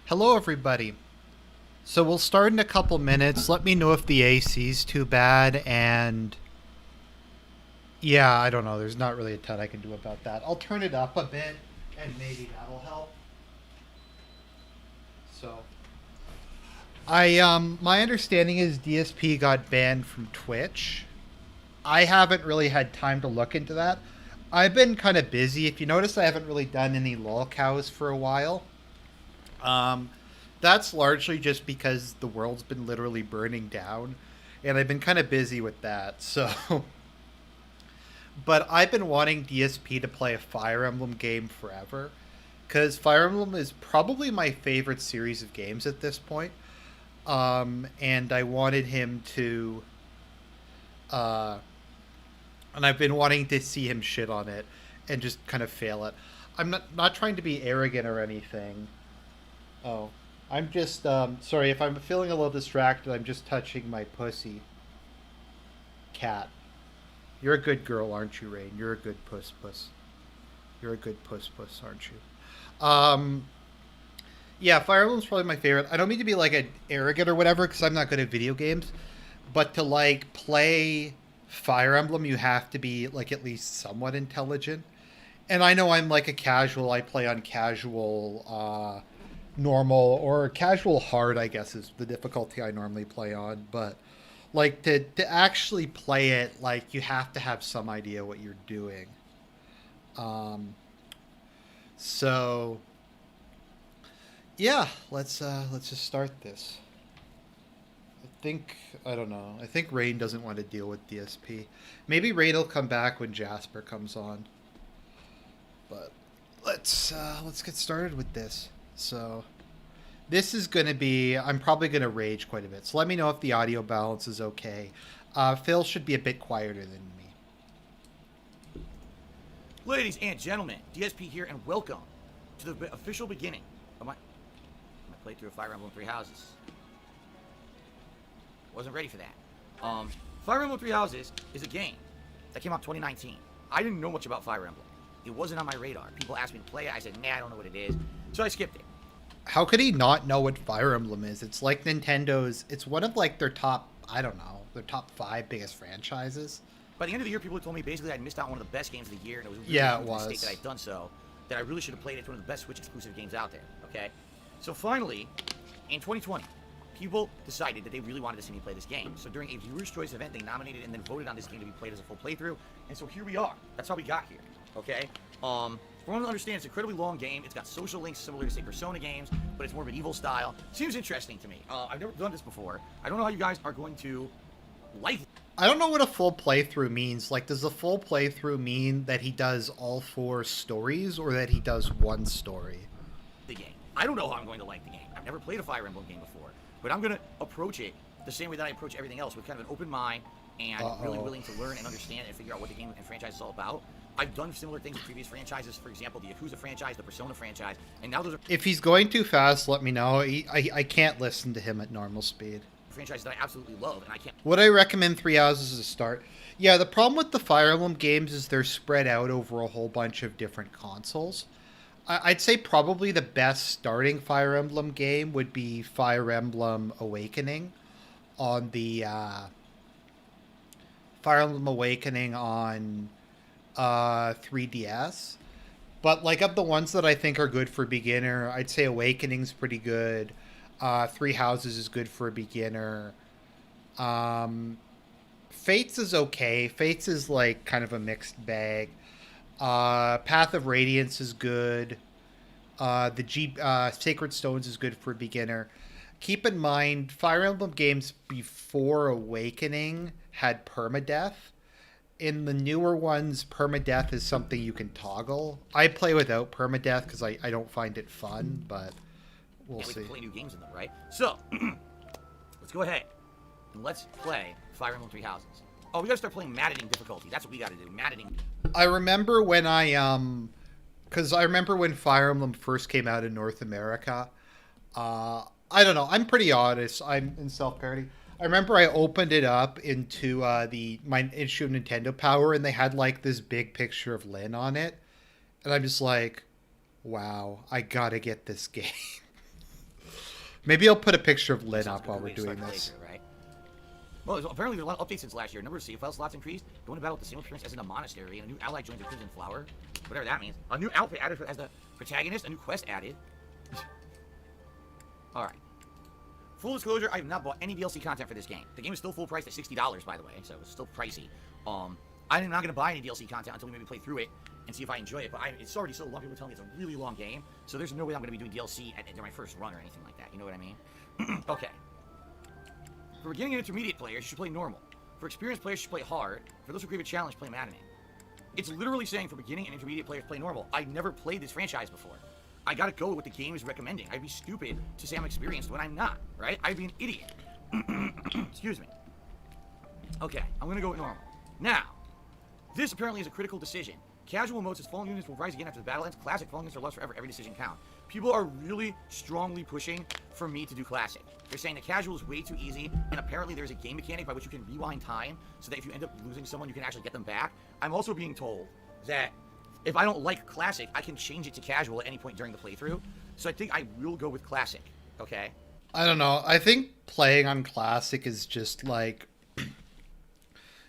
Hello, everybody. So we'll start in a couple minutes. Let me know if the AC's too bad, and yeah, I don't know. There's not really a ton I can do about that. I'll turn it up a bit, and maybe that'll help. So, my understanding is DSP got banned from Twitch. I haven't really had time to look into that. I've been kind of busy. If you notice, I haven't really done any lolcows for a while. Um, that's largely just because the world's been literally burning down, and I've been kind of busy with that. So, but I've been wanting DSP to play a Fire Emblem game forever, because Fire Emblem is probably my favorite series of games at this point. And I wanted him to, uh, and I've been wanting to see him shit on it and just kind of fail it. I'm not trying to be arrogant or anything. Oh, I'm just sorry if I'm feeling a little distracted. I'm just touching my pussy cat. You're a good girl, aren't you, Rain? You're a good puss. You're a good puss, aren't you? Yeah, Fire Emblem's probably my favorite. I don't mean to be like an arrogant or whatever because I'm not good at video games, but to like play Fire Emblem, you have to be like at least somewhat intelligent. And I know I'm like a casual. I play on casual, normal, or casual hard. I guess is the difficulty I normally play on. But like to actually play it, like you have to have some idea what you're doing. Um, so yeah, let's just start this. I think I don't know. I think Rain doesn't want to deal with DSP. Maybe Rain will come back when Jasper comes on. But let's get started with this. So this is going to be. I'm probably going to rage quite a bit. So let me know if the audio balance is okay. Phil should be a bit quieter than me. Ladies and gentlemen, DSP here, and welcome to the official beginning of my playthrough of Fire Emblem Three Houses. Wasn't ready for that. Fire Emblem Three Houses is a game that came out in 2019. I didn't know much about Fire Emblem. It wasn't on my radar. People asked me to play it. I said, nah, I don't know what it is. So I skipped it. How could he not know what Fire Emblem is? It's like Nintendo's. It's one of like their top. I don't know. Their top 5 biggest franchises. By the end of the year, people told me basically I'd missed out on one of the best games of the year, and it was really Yeah, a it was. mistake that I'd done so. That I really should have played it. It's one of the best Switch exclusive games out there. Okay. So finally, in 2020, people decided that they really wanted to see me play this game. So during a viewer's choice event, they nominated and then voted on this game to be played as a full playthrough. And so here we are. That's how we got here. Okay. From what I understand, it's an incredibly long game. It's got social links similar to, say, Persona games, but it's more medieval style. Seems interesting to me. I've never done this before. I don't know how you guys are going to like it. I don't know what a full playthrough means. Like, does a full playthrough mean that he does all 4 stories or that he does one story? The game. I don't know how I'm going to like the game. I've never played a Fire Emblem game before, but I'm going to approach it the same way that I approach everything else, with kind of an open mind and really willing to learn and understand and figure out what the game and franchise is all about. I've done similar things with previous franchises, for example, the Yakuza franchise, the Persona franchise, and now those are If he's going too fast, let me know. I can't listen to him at normal speed. franchises that I absolutely love, and I can't. Would I recommend Three Houses as a start? Yeah, the problem with the Fire Emblem games is they're spread out over a whole bunch of different consoles. I'd say probably the best starting Fire Emblem game would be Fire Emblem Awakening on the Fire Emblem Awakening on 3DS. But like of the ones that I think are good for beginner, I'd say Awakening's pretty good. Three Houses is good for a beginner. Fates is okay. Fates is like kind of a mixed bag. Path of Radiance is good. Sacred Stones is good for a beginner. Keep in mind, Fire Emblem games before Awakening had permadeath. In the newer ones, permadeath is something you can toggle. I play without permadeath because I don't find it fun, but we'll see. We can play new games in them, right? So, let's go ahead and let's play Fire Emblem Three Houses. Oh, we gotta start playing Maddening difficulty. That's what we gotta do. Maddening. I remember when because I remember when Fire Emblem first came out in North America. I don't know. I'm pretty honest. I'm in self-parody. I remember I opened it up into my issue of Nintendo Power, and they had like this big picture of Lynn on it, and I'm just like, wow, I gotta get this game. Maybe I'll put a picture of Lynn Sounds up like a while good we're way to start doing the this. playthrough, right? Well, apparently there's a lot of updates since last year. Number of save file slots increased. Going to battle with the same appearance as in a monastery, and a new ally joins the prison flower. Whatever that means. A new outfit added as the protagonist. A new quest added. Alright. Full disclosure, I have not bought any DLC content for this game. The game is still full price at $60, by the way, so it's still pricey. I'm not going to buy any DLC content until we maybe play through it and see if I enjoy it, but it's already so long. People tell me it's a really long game, so there's no way I'm going to be doing DLC during my first run or anything like that. You know what I mean? Okay. For beginning and intermediate players, you should play normal. For experienced players, you should play hard. For those who crave a challenge, play maddening. It's literally saying for beginning and intermediate players, play normal. I've never played this franchise before. I gotta go with what the game is recommending. I'd be stupid to say I'm experienced when I'm not, right? I'd be an idiot. Excuse me. Okay, I'm gonna go with normal. Now, this apparently is a critical decision. Casual mode says fallen units will rise again after the battle ends. Classic, fallen units are lost forever. Every decision count. People are really strongly pushing for me to do classic. They're saying the casual is way too easy, and apparently there's a game mechanic by which you can rewind time, so that if you end up losing someone, you can actually get them back. I'm also being told that if I don't like classic, I can change it to casual at any point during the playthrough. So I think I will go with classic, okay? I don't know. I think playing on classic is just like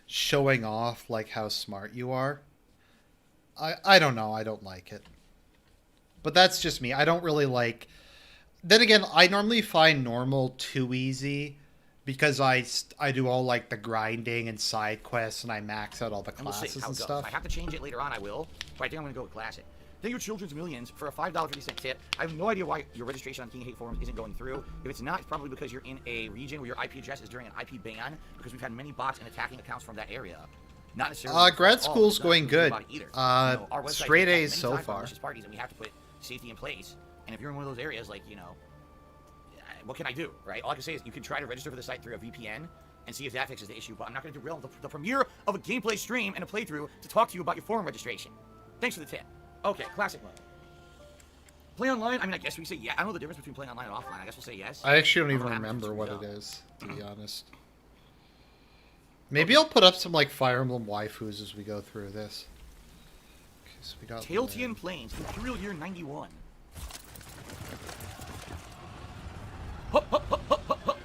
showing off like how smart you are. I don't know. I don't like it. But that's just me. I don't really like... Then again, I normally find normal too easy because I do all like the grinding and side quests and I max out all the classes and stuff. If I have to change it later on, I will. But I think I'm going to go with classic. Thank you, Children's Millions, for a $5.50 tip. I have no idea why your registration on King Hate Forums isn't going through. If it's not, it's probably because you're in a region where your IP address is during an IP ban, because we've had many bots and attacking accounts from that area. Not necessarily. Grad school's going good. Straight A's so far. Parties, and we have to put safety in place. And if you're in one of those areas, like, you know, what can I do, right? All I can say is you can try to register for the site through a VPN and see if that fixes the issue. But I'm not going to derail the premiere of a gameplay stream and a playthrough to talk to you about your forum registration. Thanks for the tip. Okay, classic mode. Play online? I mean, I guess we say yeah. I don't know the difference between playing online and offline. I guess we'll say yes. I actually don't even remember what it is, to be honest. Maybe I'll put up some, like, Fire Emblem waifus as we go through this. Okay, so we got Tailtean Plains, Imperial Year 91. Hup, hup, hup, hup, hup, hup.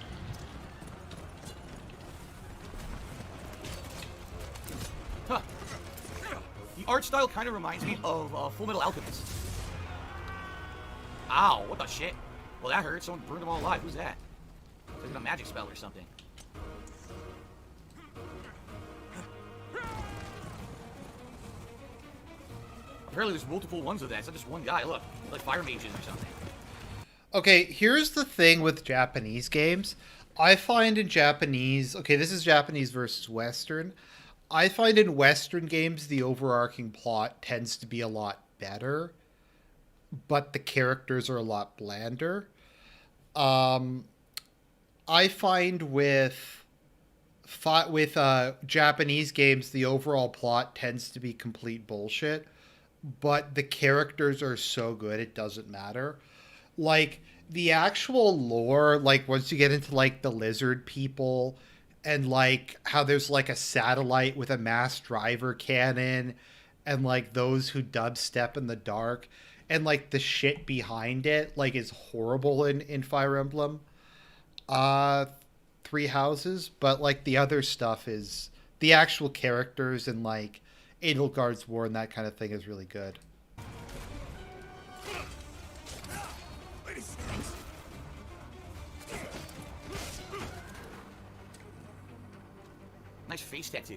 Huh. The art style kind of reminds me of Full Metal Alchemist. Ow, what the shit? Well, that hurt. Someone burned them all alive. Who's that? It's like a magic spell or something. Apparently there's multiple ones of that. It's not just one guy. Look, like fire mages or something. Okay, here's the thing with Japanese games. I find in Japanese... Okay, this is Japanese versus Western. I find in Western games the overarching plot tends to be a lot better, but the characters are a lot blander. I find with Japanese games the overall plot tends to be complete bullshit, but the characters are so good it doesn't matter. Like, the actual lore, like, once you get into, like, the lizard people and, like, how there's, like, a satellite with a mass driver cannon and, like, those who dubstep in the dark and, like, the shit behind it, like, is horrible in Fire Emblem Three Houses. But, like, the other stuff is... The actual characters and, like, Edelgard's War and that kind of thing is really good. Nice face tattoo.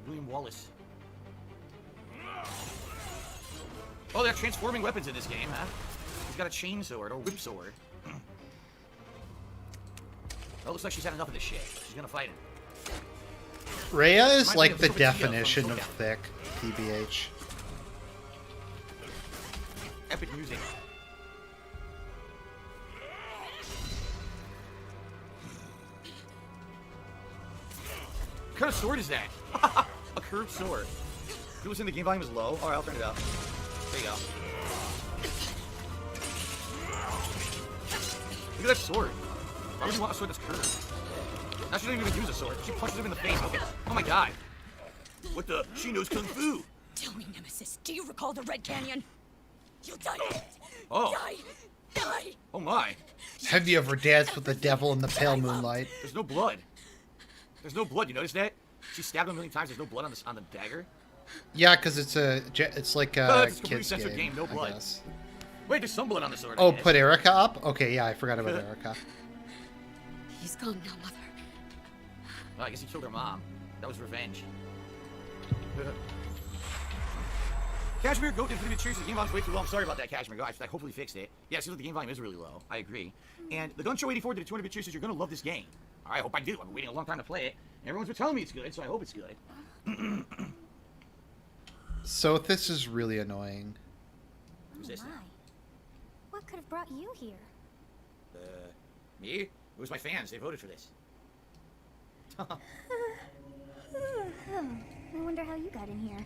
William Wallace. Oh, they're transforming weapons in this game, huh? He's got a chain sword or whip sword. Oh, looks like she's had enough of this shit. She's gonna fight him. Rhea is like the definition of thick, TBH. Epic music. What kind of sword is that? A curved sword. You listen, the game volume is low. Alright, I'll turn it up. There you go. Look at that sword. Why would you want a sword that's curved? Now she doesn't even use a sword. She punches him in the face. Okay. Oh my god. What the? She knows Kung Fu. Tell me, Nemesis, do you recall the Red Canyon? You done it! Oh. Die! Die! Oh my. Have you ever danced with the devil in the pale moonlight? There's no blood. There's no blood. You notice that? She stabbed him a million times. There's no blood on the dagger. Yeah, because it's like a It's a completely kid's censored game. No I blood. guess. Wait, there's some blood on the sword. I Oh, guess. put Erica up? Okay, yeah, I forgot about Erica. He's gone now, Mother. Well, I guess he killed her mom. That was revenge. Cashmere Goat is really cheers. The game volume's way too low. I'm sorry about that, Cashmere Goat. I hopefully fixed it. Yeah, it seems like the game volume is really low. I agree. And the Gun Show 84 did a 200-bit cheers. You're gonna love this game. I hope I do. I've been waiting a long time to play it. And everyone's been telling me it's good, so I hope it's good. So this is really annoying. Who's this my. now? What could have brought you here? Me? It was my fans. They voted for this. I wonder how you got in here.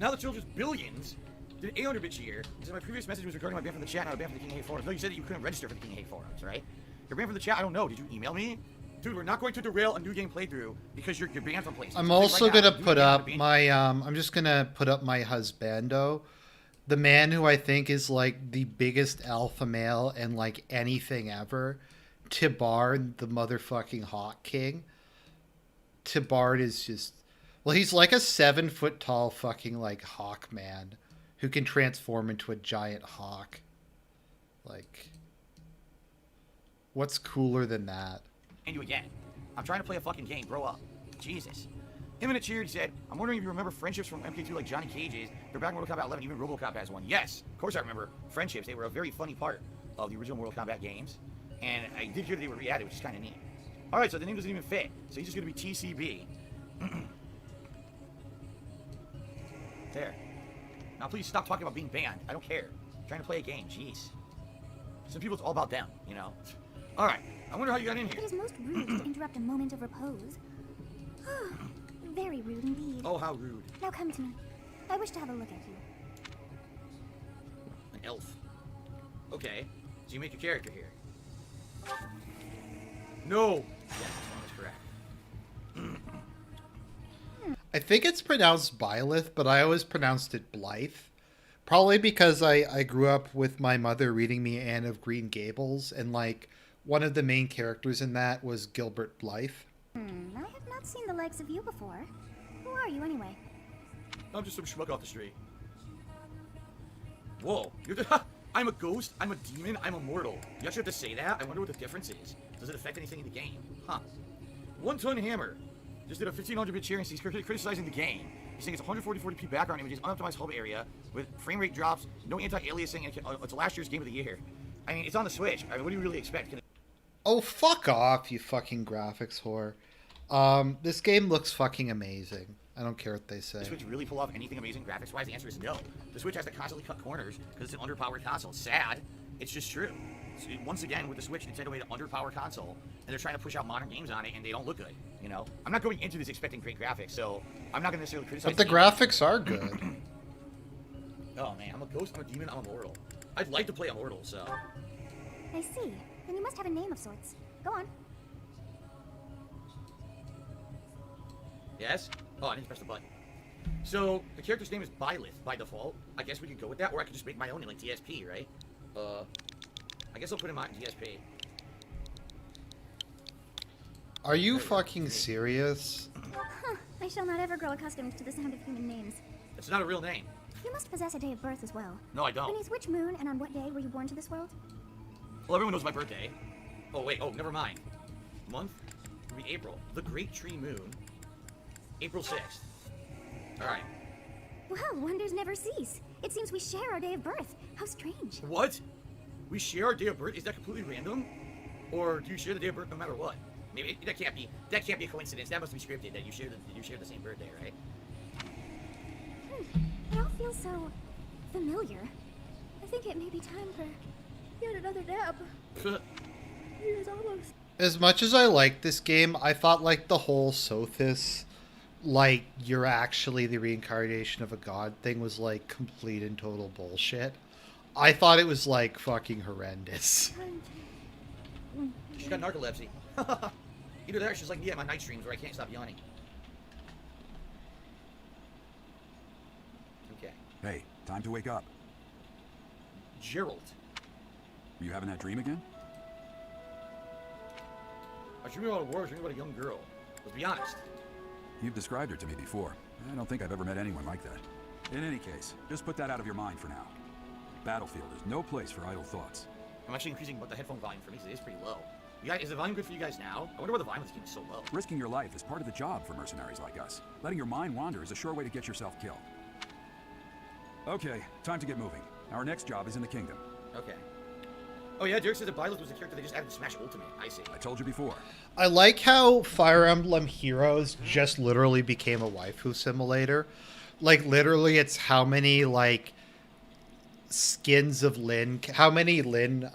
Now that Children's Billions did an 800-bit cheer. You said my previous message was regarding my ban from the chat, not a ban from the King Hate forums. No, you said that you couldn't register for the King Hate forums, right? You're banned from the chat. I don't know. Did you email me? Dude, we're not going to derail a new game playthrough because you're banned from places. I'm also gonna put up my I'm just gonna put up my husbando, the man who I think is like the biggest alpha male in like anything ever, Tibard, the motherfucking Hawk King. Tibard is just, well, he's like a 7-foot tall fucking like hawk man who can transform into a giant hawk. Like, what's cooler than that? And you again. I'm trying to play a fucking game. Grow up. Jesus. Imminent Cheered said, I'm wondering if you remember friendships from MK2 like Johnny Cage's. They're back in Mortal Kombat 11. Even RoboCop has one. Yes, of course I remember friendships. They were a very funny part of the original Mortal Kombat games. And I did hear that they were re-added, which is kind of neat. Alright, so the name doesn't even fit. So he's just going to be TCB. There. Now please stop talking about being banned. I don't care. I'm trying to play a game. Jeez. Some people, it's all about them, you know? Alright. I wonder how you got in It here. is most rude to interrupt a moment of repose. Very rude indeed. Oh, how rude. Now come to me. I wish to have a look at you. An elf. Okay. So you make your character here. No! Yes, this one is correct. I think it's pronounced Byleth, but I always pronounced it Blythe. Probably because I grew up with my mother reading me Anne of Green Gables, and like one of the main characters in that was Gilbert Blythe. I have not seen the likes of you before. Who are you anyway? I'm just some schmuck off the street. Whoa. You're the, I'm a ghost, I'm a demon, I'm immortal. You actually have to say that? I wonder what the difference is. Does it affect anything in the game? Huh. 1 Ton Hammer just did a 1500-bit cheer and he's criticizing the game. He's saying it's 140p background images, unoptimized hub area, with frame rate drops, no anti-aliasing, and it's last year's game of the year. I mean, it's on the Switch. I mean, what do you really expect? Oh, fuck off, you fucking graphics whore. This game looks fucking amazing. I don't care what they say. The Switch really pull off anything amazing graphics-wise? The answer is no. The Switch has to constantly cut corners because it's an underpowered console. Sad. It's just true. So once again, with the Switch, Nintendo made an underpowered console, and they're trying to push out modern games on it, and they don't look good. You know, I'm not going into this expecting great graphics, so I'm not going to necessarily criticize. But the graphics are good. Oh man, I'm a ghost, I'm a demon, I'm immortal. I'd like to play immortal, so. I see. Then you must have a name of sorts. Go on. Yes? Oh, I didn't press the button. So, the character's name is Byleth by default. I guess we could go with that, or I could just make my own name, like DSP, right? I guess I'll put in my DSP. Are you fucking serious? Huh. I shall not ever grow accustomed to the sound of human names. It's not a real name. You must possess a day of birth as well. No, I don't. Beneath which moon and on what day were you born to this world? Well, everyone knows my birthday. Oh, wait. Oh, never mind. Month? Would be April. The Great Tree Moon. April 6th. Alright. Well, wonders never cease. It seems we share our day of birth. How strange. What? We share our day of birth? Is that completely random? Or do you share the day of birth no matter what? Maybe that can't be a coincidence. That must be scripted that you share the same birthday, right? It all feels so familiar. I think it may be time for yet another dab. It is almost. As much as I like this game, I thought like the whole Sothis, like you're actually the reincarnation of a god thing was like complete and total bullshit. I thought it was like fucking horrendous. She's got narcolepsy. Either that or she's like me at my night streams where I can't stop yawning. Okay. Hey, time to wake up. Gerald. Were you having that dream again? I was dreaming about a war, I was dreaming about a young girl. Let's be honest. You've described her to me before. I don't think I've ever met anyone like that. In any case, just put that out of your mind for now. Battlefield is no place for idle thoughts. I'm actually increasing the headphone volume for me because it is pretty low. You guys, is the volume good for you guys now? I wonder why the volume of this game is so low. Risking your life is part of the job for mercenaries like us. Letting your mind wander is a sure way to get yourself killed. Okay, time to get moving. Our next job is in the kingdom. Okay. Oh yeah, Derek says that Byleth was the character they just added to Smash Ultimate. I see. I told you before. I like how Fire Emblem Heroes just literally became a waifu simulator. Like, literally, it's how many, like, skins of Lyn, how many Lyn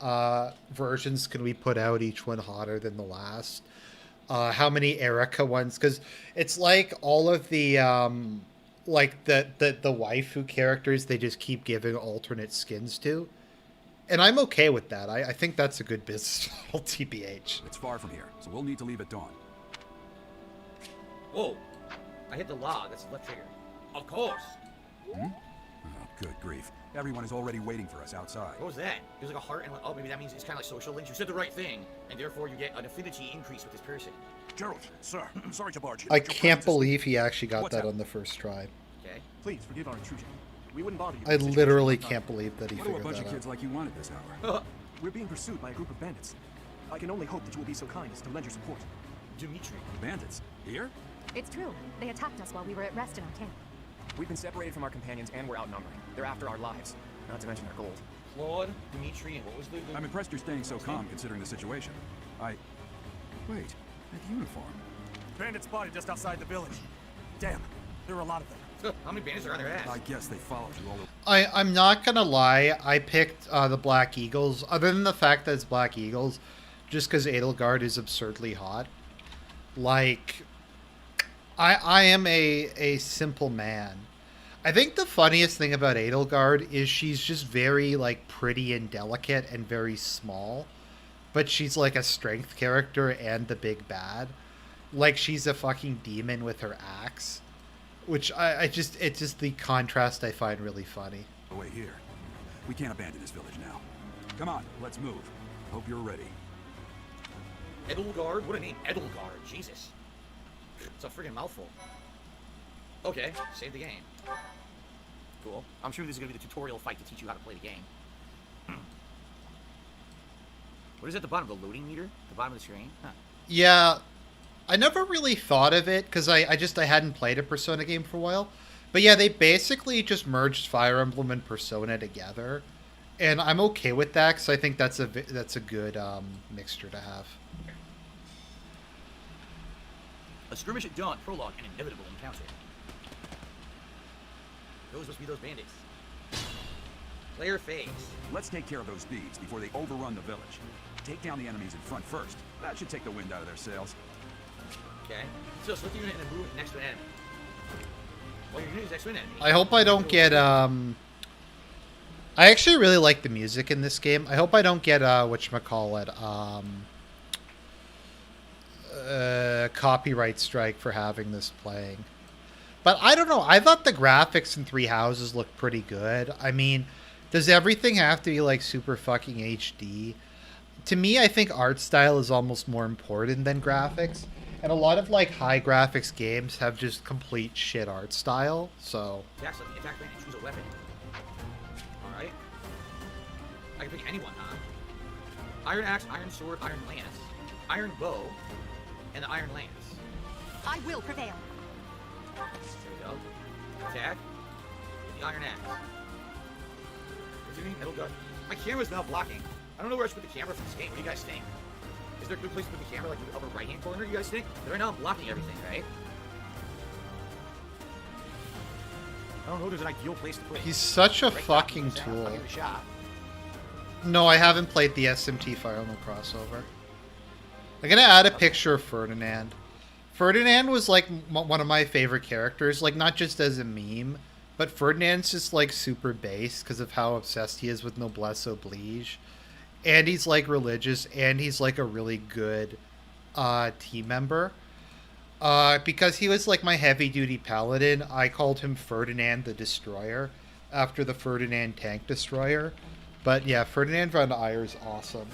versions can we put out, each one hotter than the last? How many Erica ones? Because it's like all of the, like, the waifu characters they just keep giving alternate skins to. And I'm okay with that. I think that's a good business model, TBH. It's far from here, so we'll need to leave at dawn. Whoa. I hit the log. That's the left trigger. Of course. Hmm? Oh, good grief. Everyone is already waiting for us outside. What was that? It was like a heart and oh, maybe that means it's kind of like social links. You said the right thing, and therefore you get an affinity increase with this person. Gerald, sir, I'm sorry to barge in. I can't believe he actually got that on the first try. Okay. Please forgive our intrusion. We wouldn't bother you. I literally can't believe that he What do a figured bunch that of kids out. like you want at this hour? We're being pursued by a group of bandits. I can only hope that you will be so kind as to lend your support. Dimitri. Bandits? Here? It's true. They attacked us while we were at rest in our camp. We've been separated from our companions and we're outnumbered. They're after our lives, not to mention our gold. Claude, Dimitri, and what was the... I'm impressed you're staying so calm considering the situation. Wait, that uniform. Bandits spotted just outside the village. Damn, there were a lot of them. How many bandits are on their ass? I guess they followed you all over. I'm not gonna lie, I picked the Black Eagles, other than the fact that it's Black Eagles, just because Edelgard is absurdly hot. Like, I am a simple man. I think the funniest thing about Edelgard is she's just very, like, pretty and delicate and very small. But she's, like, a strength character and the big bad. Like, she's a fucking demon with her axe. Which it's just the contrast I find really funny. Oh, wait, here. We can't abandon this village now. Come on, let's move. Hope you're ready. Edelgard? What a name. Edelgard. Jesus. It's a friggin' mouthful. Okay, save the game. Cool. I'm sure this is going to be the tutorial fight to teach you how to play the game. What is at the bottom? The loading meter? The bottom of the screen? Huh. Yeah, I never really thought of it because I hadn't played a Persona game for a while. But yeah, they basically just merged Fire Emblem and Persona together. And I'm okay with that because I think that's a good mixture to have. A skirmish at dawn, prologue, an inevitable encounter. Those must be those bandits. Player phase. Let's take care of those thieves before they overrun the village. Take down the enemies in front first. That should take the wind out of their sails. Okay. So select the unit and then move next to an enemy. Well, your unit is next to an enemy. I hope I don't get I actually really like the music in this game. I hope I don't get whatchamacallit, copyright strike for having this playing. But I don't know. I thought the graphics in Three Houses looked pretty good. I mean, does everything have to be like super fucking HD? To me, I think art style is almost more important than graphics. And a lot of like high graphics games have just complete shit art style. So Attack, select the attack band and choose a weapon. Alright. I can pick anyone, huh? Iron axe, iron sword, iron lance, iron bow, and the iron lance. I will prevail. There we go. Attack. The iron axe. Continuing, Edelgard. My camera's now blocking. I don't know where I should put the camera for this game. What do you guys think? Is there a good place to put the camera, like in the upper right-hand corner, you guys think? But right now I'm blocking everything, right? I don't know if there's an ideal place to put it. he's such a Right fucking now, I'll tool. give it a shot. No, I haven't played the SMT Fire Emblem crossover. I'm gonna add a picture of Ferdinand. Ferdinand was like one of my favorite characters, like not just as a meme, but Ferdinand's just like super base because of how obsessed he is with noblesse oblige, and he's like religious, and he's like a really good team member. Because he was like my heavy duty paladin, I called him Ferdinand the Destroyer after the Ferdinand tank destroyer. But yeah, Ferdinand von Ayer is awesome.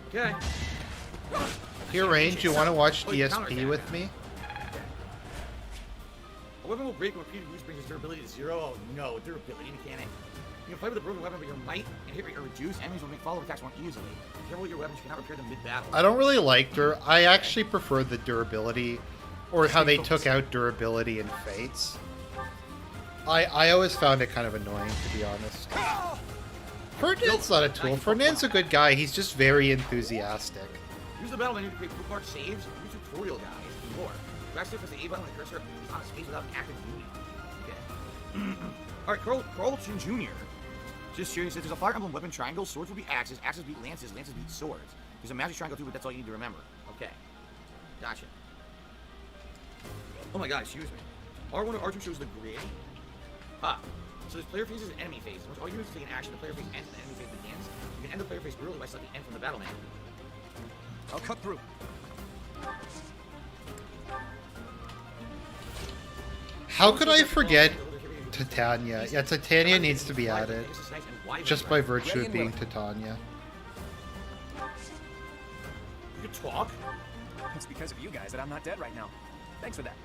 Okay. Here, Range, you want to watch Oh, you countered DSP that. with me? A weapon will break when repeated use brings its durability to 0. Oh no, durability mechanic. You can fight with a broken weapon, but your might and hit rate are reduced. Enemies will make follow attacks more easily. Careful with your weapons, you cannot repair them mid-battle. I don't really like I actually prefer the durability, or how they took out durability in Fates. I always found it kind of annoying, to be honest. Ferdinand's not a tool. Ferdinand's a good guy. He's just very enthusiastic. Use the battle menu to create bookmark saves. Use tutorial guides and more. Press it with the A button on the cursor is on a space without an active union. Okay. Alright, Carlton Jr. Just curious, if there's a Fire Emblem weapon triangle, swords will be axes, axes beat lances, lances beat swords. There's a magic triangle too, but that's all you need to remember. Okay. Gotcha. Oh my god, excuse me. R1 and R2 shows the grid. Ah. So there's player phases and enemy phases. Once all units take an action, the player phase ends and the enemy phase begins. You can end the player phase early by selecting end from the battle menu. I'll cut through. How could I forget Titania? Yeah, Titania needs to be added. Just by virtue of being Titania. You can talk? It's because of you guys that I'm not dead right now. Thanks for that.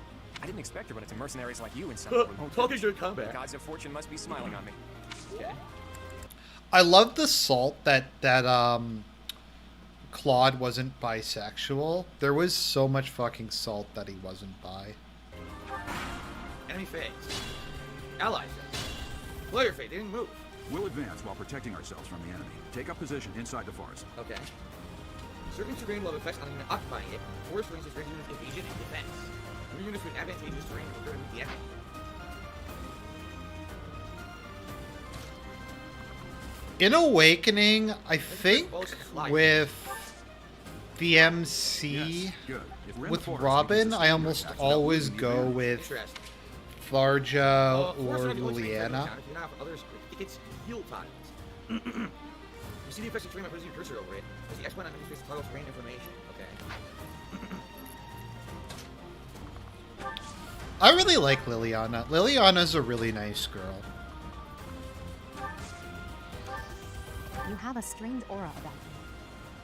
I didn't expect to run into mercenaries like you in some remote Talk village. is your combat. The gods of fortune must be smiling on me. Okay. I love the salt that Claude wasn't bisexual. There was so much fucking salt that he wasn't bi. Enemy phase. Ally phase. Player phase. They didn't move. We'll advance while protecting ourselves from the enemy. Take up position inside the forest. Okay. Certain terrain will have effects on the unit occupying it. Forest range is great units evasion and defense. New units with advantageous terrain will occur with the enemy. In Awakening, I think with the MC, Yes, good. If we're in the with forest, Robin, we can I sustain almost our attacks without always losing the go advantage. with Interesting. Tharja Forest or range only takes Liliana. account if you're not others, it gets heal tiles. You see the effects of terrain by putting your cursor over it. There's the X button on the face toggle terrain information. Okay. I really like Liliana. Liliana's a really nice girl. You have a strange aura about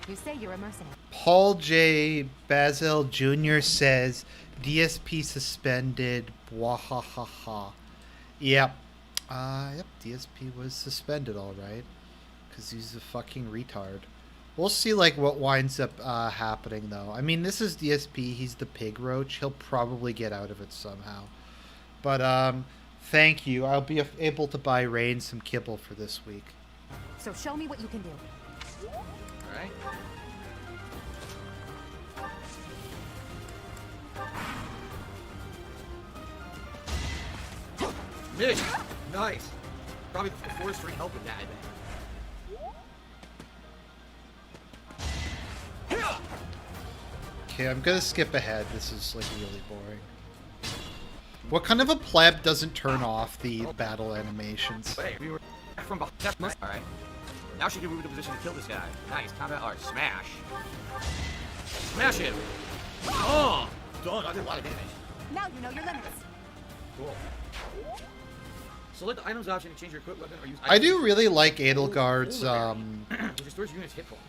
you. You say you're a mercenary. Paul J. Basil Jr. says DSP suspended. Bwahahaha. Yep. Yep, DSP was suspended, alright. Because he's a fucking retard. We'll see, like, what winds up happening, though. I mean, this is DSP. He's the pig roach. He'll probably get out of it somehow. But, thank you. I'll be able to buy Rain some kibble for this week. So show me what you can do. Alright. Mitch! Nice! Probably the forest ring helping that, I bet. Okay, I'm gonna skip ahead. This is, like, really boring. What kind of a pleb doesn't turn off the battle animations? But hey, we were from behind. That's nice. Alright. Now she can move into position to kill this guy. Nice. Combat art. Smash. Smash him! Oh! Dog, I did a lot of damage. Now you know your limits. Cool. Select the items option to change your equipped weapon or use I items. do really like Edelgard's, Which restores units' hit points.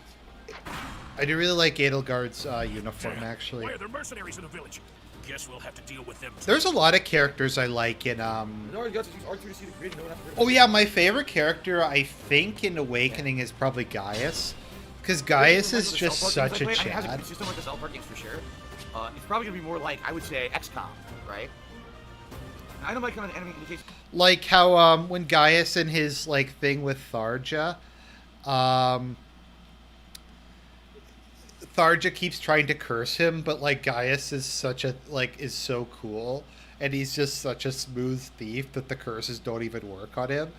I do really like Edelgard's uniform, actually. Why are there mercenaries in the village? Guess we'll have to deal with them. There's a lot of characters I like in, Minora got to use R2 to see the grid and no one has to Oh yeah, my favorite character, I think, in Awakening is probably Gaius. Because Gaius is just such a It has a Chad. good system like the South Park games for sure. It's probably going to be more like, I would say, XCOM, right? I know my kind of enemy indicates... Like how, when Gaius and his, like, thing with Tharja, Tharja keeps trying to curse him, but, like, Gaius is such a, like, is so cool, and he's just such a smooth thief that the curses don't even work on him.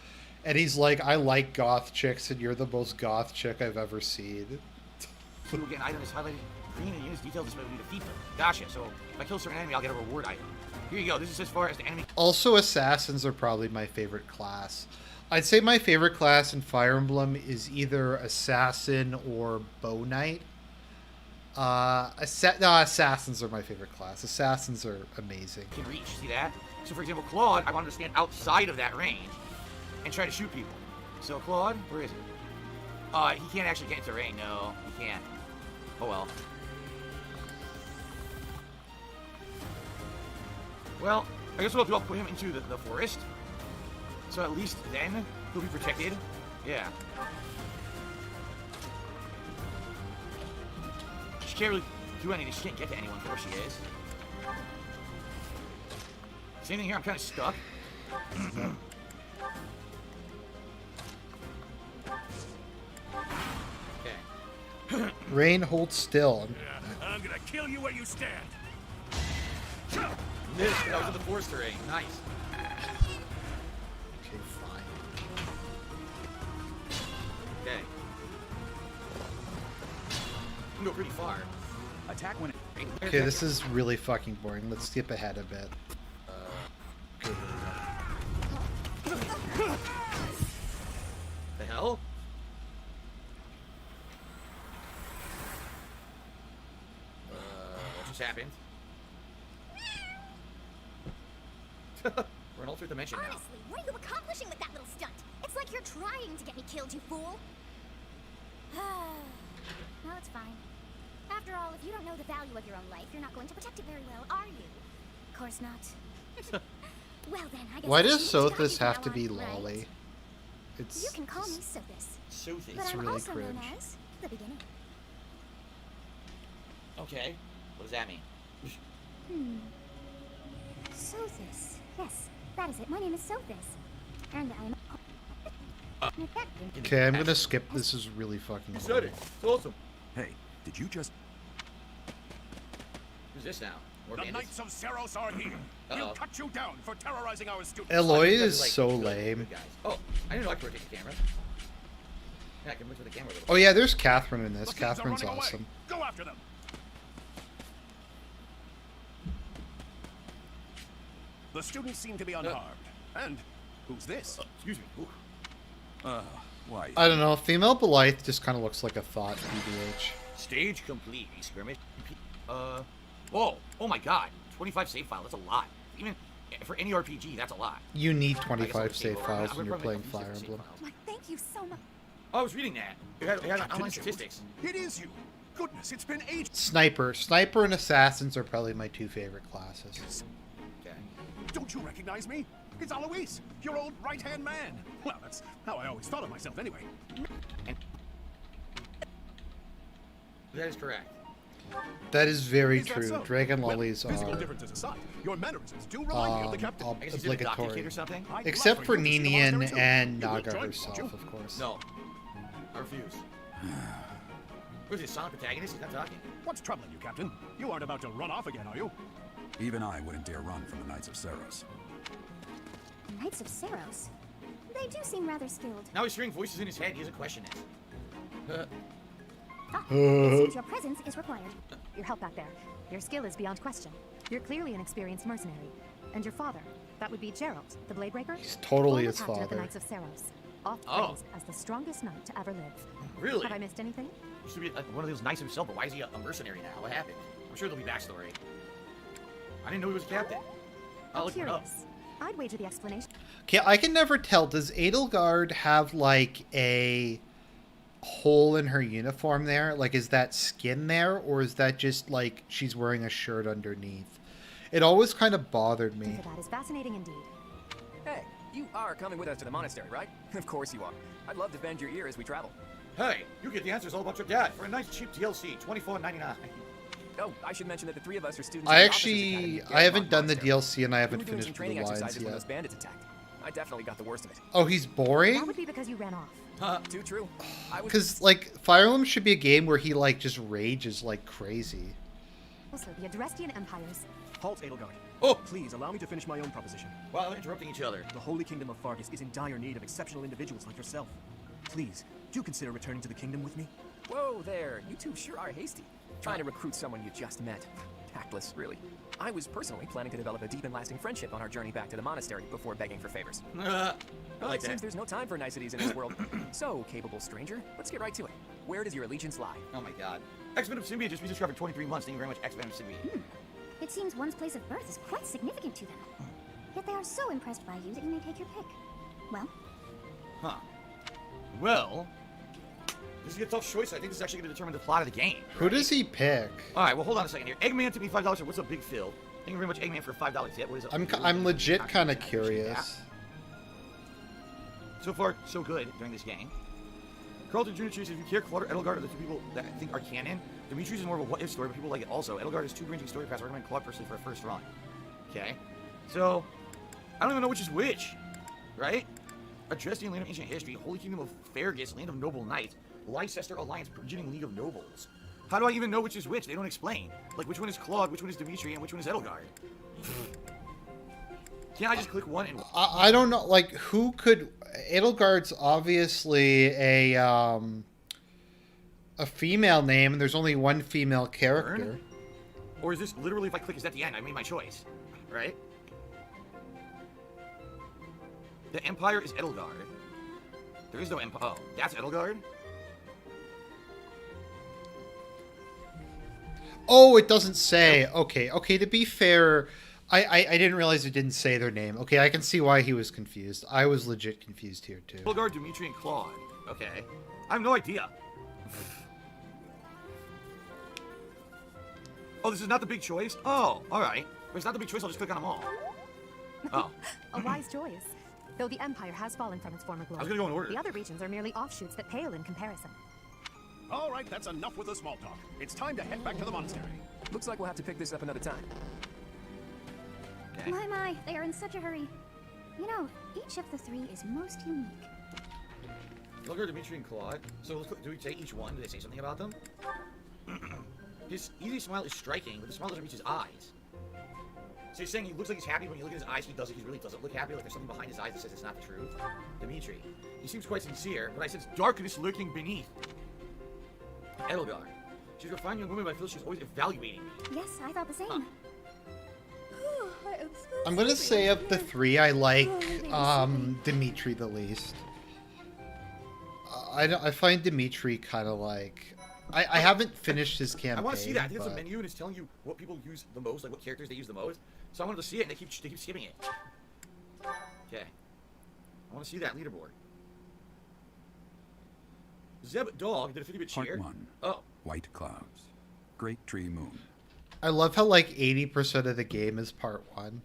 And he's like, I like goth chicks, and you're the most goth chick I've ever seen. You will get an item that's highlighted green and units detailed display when you defeat them. Gotcha, so if I kill a certain enemy, I'll get a reward item. Here you go, this is as far as the enemy... Also, assassins are probably my favorite class. I'd say my favorite class in Fire Emblem is either assassin or bow knight. Assassins are my favorite class. Assassins are amazing. can reach, see that? So for example, Claude, I wanted to stand outside of that range and try to shoot people. So, Claude, where is he? He can't actually get into Rain. No, he can't. Oh, well. Well, I guess we'll put him into the forest. So at least then, he'll be protected. Yeah. She can't really do anything. She can't get to anyone where she is. Same thing here. I'm kind of stuck. Okay. Rain, hold still. Yeah, I'm gonna kill you where you stand. Missed. That was in the forest terrain. Nice. Okay, fine. Okay. You can go pretty far. Attack when it... Okay, this is really fucking boring. Let's skip ahead a bit. Okay, here we go. The hell? What just happened? We're in alternate dimension now. Honestly, what are you accomplishing with that little stunt? It's like you're trying to get me killed, you fool. No, it's fine. After all, if you don't know the value of your own life, you're not going to protect it very well, are you? Of course not. Well then, I guess Why that's does you to Sothis guide have to now be on, right? Lolly? It's You can call me Sothis. Sothis. But I'm really also known cringe. as the beginning. Okay. What does that mean? Sothis. Yes, that is it. My name is Sothis. And I'm... Okay, I'm gonna skip. This is really fucking You said boring. it. It's awesome. Hey, did you just... Who's this now? More The bandits? Knights of Seros are here. We'll Uh-oh. cut you down for terrorizing our students. Eloy These guys is are, like, so really lame. good guys. Oh, I didn't know I could rotate the camera. Yeah, I can rotate the camera a little. Oh yeah, there's Catherine in this. The thieves are Catherine's running away. awesome. Go after them. The students seem to be unharmed. And who's this? Excuse me. Ooh. Why? I don't know. Female Belithe just kind of looks like a thought. BBH. Stage complete. Skirmish. Whoa. Oh my god. 25 save file. That's a lot. Even for any RPG, that's a lot. You need I guess I'll 25 just save take over. files I'm when you're probably playing gonna Fire use different Emblem. save files. Thank you so much. Oh, I was reading that. It had online Jones. statistics. It is you. Goodness, it's been ages. Sniper and Assassins are probably my two favorite classes. Okay. Don't you recognize me? It's Alois, your old right-hand man. Well, that's how I always thought of myself anyway. That is correct. That is very Is that true. so? Dragon Well, lollies physical are differences aside, your mannerisms do remind me of the captain. I guess he's in the doctor kid obligatory. or something? I'd Except love for you to see the Ninian monastery too. and You would Naga join me, herself, won't you? of course. No. I refuse. Who's this, Sonic protagonist? He's not talking. What's troubling you, Captain? You aren't about to run off again, are you? Even I wouldn't dare run from the Knights of Seros. Knights of Seros. They do seem rather skilled. Now he's hearing voices in his head. He has a question it. It seems your presence is required. Your help back there. Your skill is beyond question. You're clearly an experienced mercenary. And your father, that would be Gerald, the Bladebreaker? He's totally Former his captain of the father. Knights of Seros. Oft Oh. praised as the strongest knight to ever live. Really? Have I missed anything? Used to be like one of those knights himself, but why is he a mercenary now? What happened? I'm sure there'll be backstory. I didn't know he was a captain. I'll I'm look it up. curious. I'd wager the explanation. Okay, I can never tell. Does Edelgard have like a hole in her uniform there? Like, is that skin there, or is that just like she's wearing a shirt underneath? It always kind of bothered me. That is fascinating indeed. Hey, you are coming with us to the monastery, right? Of course you are. I'd love to bend your ear as we travel. Hey, you get the answers all about your dad for a nice cheap DLC, $24.99. Oh, I should mention that the three of us are students. I in the Officers Academy actually, at I haven't Garrett done the Monastery. DLC and I We haven't were doing finished some the training lines exercises when yet. those bandits attacked. I definitely got the worst of it. Oh, he's That boring? would be because you ran off. Too true. I was Because, like, Fire Emblem should be a game where he, like, just rages like crazy. Also, the Adrestian Empires. Halt, Edelgard. Oh! Please allow me to finish my own proposition. While they're interrupting each other. The Holy Kingdom of Fargus is in dire need of exceptional individuals like yourself. Please, do consider returning to the kingdom with me. Whoa there, you two sure are hasty. Trying to recruit someone you just met. Tactless, really. I was personally planning to develop a deep and lasting friendship on our journey back to the monastery before begging for favors. I Well, like it seems that. there's no time for niceties in this world. So, capable stranger, let's get right to it. Where does your allegiance lie? Oh my god. X-Men of Symbiote just rediscovered 23 months. Thank you very much, X-Men of Symbiote. It seems one's place of birth is quite significant to them. Yet they are so impressed by you that you may take your pick. Well, Huh. Well, this is a tough choice. I think this is actually going to determine the plot of the game. Who does he pick? All right, well, hold on a second here. Eggman took me $5. So what's up, Big Phil? Thank you very much, Eggman, for $5. Yeah, what is up? I'm legit kind of curious. So far, so good during this game. Carlton Jr. chooses, if you care, Claude or Edelgard are the two people that I think are canon. Demetrius is more of a what-if story, but people like it also. Edelgard has two ranging story paths. I recommend Claude personally for a first run. Okay. So, I don't even know which is which, right? Adrestian land of ancient history, Holy Kingdom of Fergus, land of noble knights, Leicester Alliance, burgeoning League of Nobles. How do I even know which is which? They don't explain. Like, which one is Claude, which one is Dimitri, and which one is Edelgard? Can't I just click one and... I don't know, like, who could... Edelgard's obviously a female name, and there's only one female character. Burn? Or is this literally, if I click, is that the end? I made my choice, right? The Empire is Edelgard. There is no Empire. Oh, that's Edelgard? Oh, it doesn't say. Okay, to be fair... I didn't realize it didn't say their name. Okay, I can see why he was confused. I was legit confused here, too. Edelgard, Dimitri, and Claude. Okay. I have no idea. Oh, this is not the big choice? Oh, alright. If it's not the big choice, I'll just click on them all. Oh. A wise choice. Though the Empire has fallen from its former glory, I was gonna go in order. the other regions are merely offshoots that pale in comparison. All right, that's enough with the small talk. It's time to head back to the monastery. Looks like we'll have to pick this up another time. Okay. My, they are in such a hurry. You know, each of the three is most unique. Edelgard, Dimitri, and Claude. So let's do we take each one? Do they say something about them? His easy smile is striking, but the smile doesn't reach his eyes. So you're saying he looks like he's happy, when you look at his eyes, he really doesn't look happy, like there's something behind his eyes that says it's not the truth. Dimitri. He seems quite sincere, but I sense darkness lurking beneath. Edelgard. She's a fine young woman, but I feel she's always evaluating me. Yes, I thought the same. Huh. I'm gonna say of the three, I like Dimitri the least. I find Dimitri kind of like... I haven't finished his campaign. I want to see that. I think but... there's a menu and it's telling you what people use the most, like what characters they use the most. So I wanted to see it, and they keep skipping it. Okay. I want to see that leaderboard. Zeb Dog did a 50-bit cheer. Part 1. Oh. White Clouds. Great Tree Moon. I love how like 80% of the game is part 1.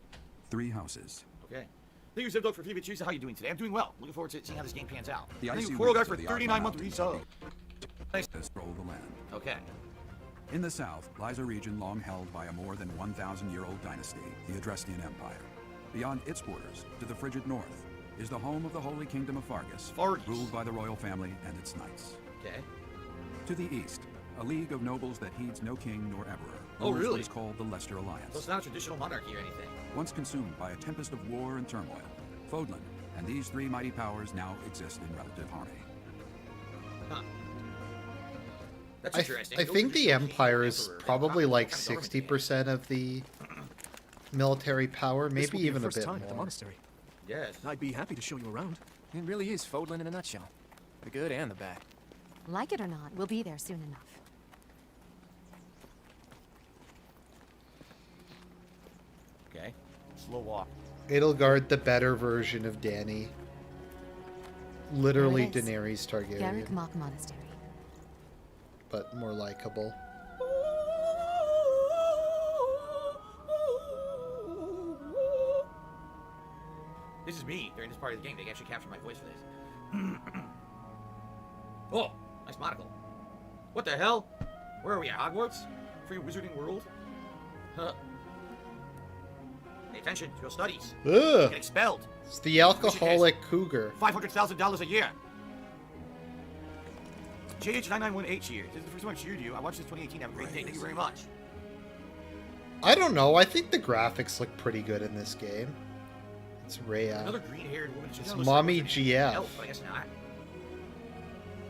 3 houses. Okay. Thank you, Zeb Dog, for 50-bit cheers. How are you doing today? I'm doing well. Looking forward to seeing how this game pans out. The Thank icy you, Coral Guy, winds for of the 39-month Argonauts resub. Nice. Stroll the land. Okay. In the south lies a region long held by a more than 1,000-year-old dynasty, the Odyssean Empire. Beyond its borders, to the frigid north, is the home of the Holy Kingdom of Fargus, ruled by the royal family and its knights. Okay. To the east, a league of nobles that heeds no king nor emperor. Oh, really? What is called the Leicester Alliance. So it's not a traditional monarchy or anything. Once consumed by a tempest of war and turmoil, Fodlan and these 3 mighty powers now exist in relative harmony. Huh. That's I interesting. think the Empire is probably like 60% of the military power, This will maybe be even your a first bit time at the more. monastery. Yes. I'd be happy to show you around. It really is Fodlan in a nutshell. The good and the bad. Like it or not, we'll be there soon enough. Okay. Slow walk. Edelgard, the better version of Dany. Literally There it is. Daenerys Targaryen, Garrick Mock Monastery. but more likable. This is me during this part of the game. They actually captured my voice for this. Oh, nice monocle. What the hell? Where are we at? Hogwarts? Free wizarding world? Huh. Pay attention to your studies. Ugh! Get expelled. It's the alcoholic cougar. $500,000 a year. JH9918 cheers. This is the first time I've cheered you. I watched this 2018. Have a great day. Thank you very much. I don't know. I think the graphics look pretty good in this game. It's Rhea. Another green-haired woman. It's Mommy GF. Elf, but I guess not.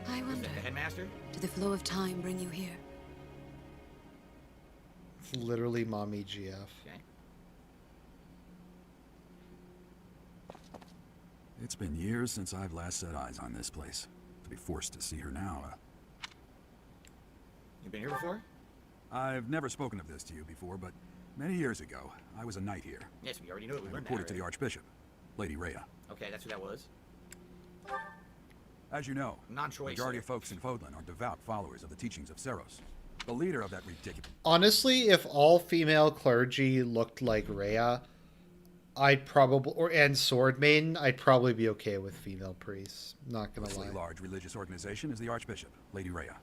I Is wonder, that the headmaster? did the flow of time bring you here? It's literally Mommy GF. Okay. It's been years since I've last set eyes on this place. To be forced to see her now, You been here before? I've never spoken of this to you before, but many years ago, I was a knight here. Yes, we already knew it. We I learned that reported to the already. Archbishop, Lady Rhea. Okay, that's who that was. As you know, the Non-choice. majority of folks in Fodlan are devout followers of the teachings of Seros. The leader of that ridiculous... Honestly, if all female clergy looked like Rhea, I'd probably, and Sword Maiden, I'd probably be okay with female priests. Not gonna lie. large religious organization is the Archbishop, Lady Rhea.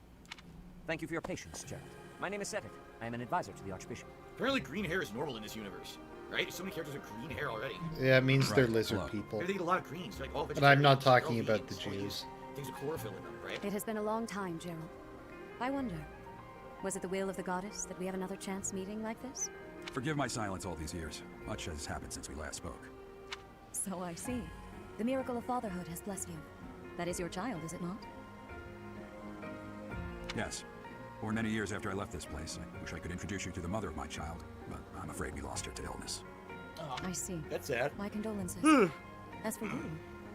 Thank you for your patience, Gerald. My name is Cedric. I am an advisor to the Archbishop. Apparently green hair is normal in this universe, right? So many characters with green hair already. Yeah, it means they're Right, lizard hello. people. They eat a lot of greens. They're like all But I'm not vegetarians, talking they're all about the vegans, all Jews. these things with chlorophyll in them, right? It has been a long time, Gerald. I wonder, was it the will of the goddess that we have another chance meeting like this? Forgive my silence all these years. Much has happened since we last spoke. So I see. The miracle of fatherhood has blessed you. That is your child, is it not? Yes. Born many years after I left this place. I wish I could introduce you to the mother of my child, but I'm afraid we lost her to illness. I see. That's sad. My condolences. As for you,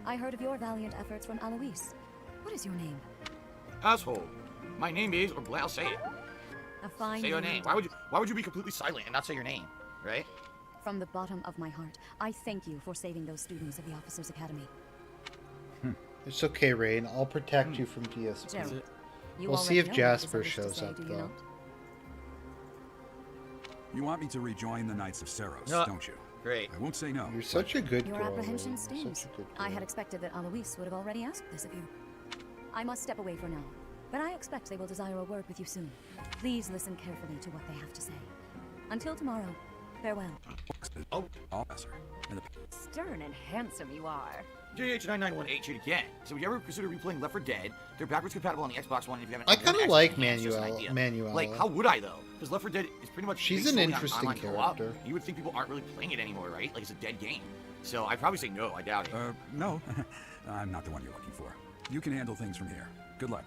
I heard of your valiant efforts from Alois. What is your name? Asshole. My name is, or I'll say it. A fine Say your name. name. Why would you be completely silent and not say your name, right? From the bottom of my heart, I thank you for saving those students of the Officers Academy. It's okay, Rain. I'll protect you from DSP. Gerald, you We'll see already if know what Jasper I wish to shows say, up, do you though. not? You want me to rejoin the Knights of Seros, don't you? Great. I won't say no. You're such a good Your girl. apprehension Rain. stings. Such a good I girl. had expected that Alois would have already asked this of you. I must step away for now, but I expect they will desire a word with you soon. Please listen carefully to what they have to say. Until tomorrow, farewell. Oh. Officer. And the Stern and handsome you are. JH9918 shoot again. So would you ever consider replaying Left 4 Dead? They're backwards compatible on the Xbox One if you haven't. I if you haven't kinda like accessed it, it's just an idea. Manuela. Like, how would I though? Because Left 4 Dead is pretty much. She's based an solely on interesting online co-op. character. You would think people aren't really playing it anymore, right? Like it's a dead game. So I'd probably say no. I doubt it. no. I'm not the one you're looking for. You can handle things from here. Good luck.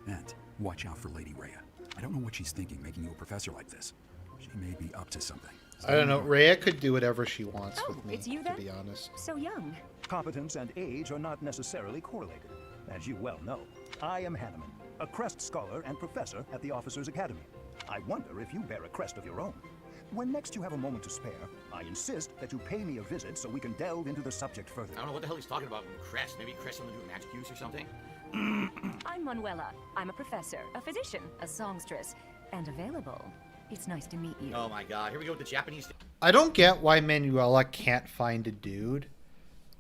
And watch out for Lady Rhea. I don't know what she's thinking making you a professor like this. She may be up to something. I don't know. Rhea could do whatever she wants Oh, with me, it's you to then? be honest. So young. Competence and age are not necessarily correlated. As you well know, I am Hanneman, a crest scholar and professor at the Officers Academy. I wonder if you bear a crest of your own. When next you have a moment to spare, I insist that you pay me a visit so we can delve into the subject further. I don't know what the hell he's talking about. Crest. Maybe Crest something to do with magic use or something. I'm Manuela. I'm a professor, a physician, a songstress, and available. It's nice to meet you. Oh my god. Here we go with the Japanese. I don't get why Manuela can't find a dude.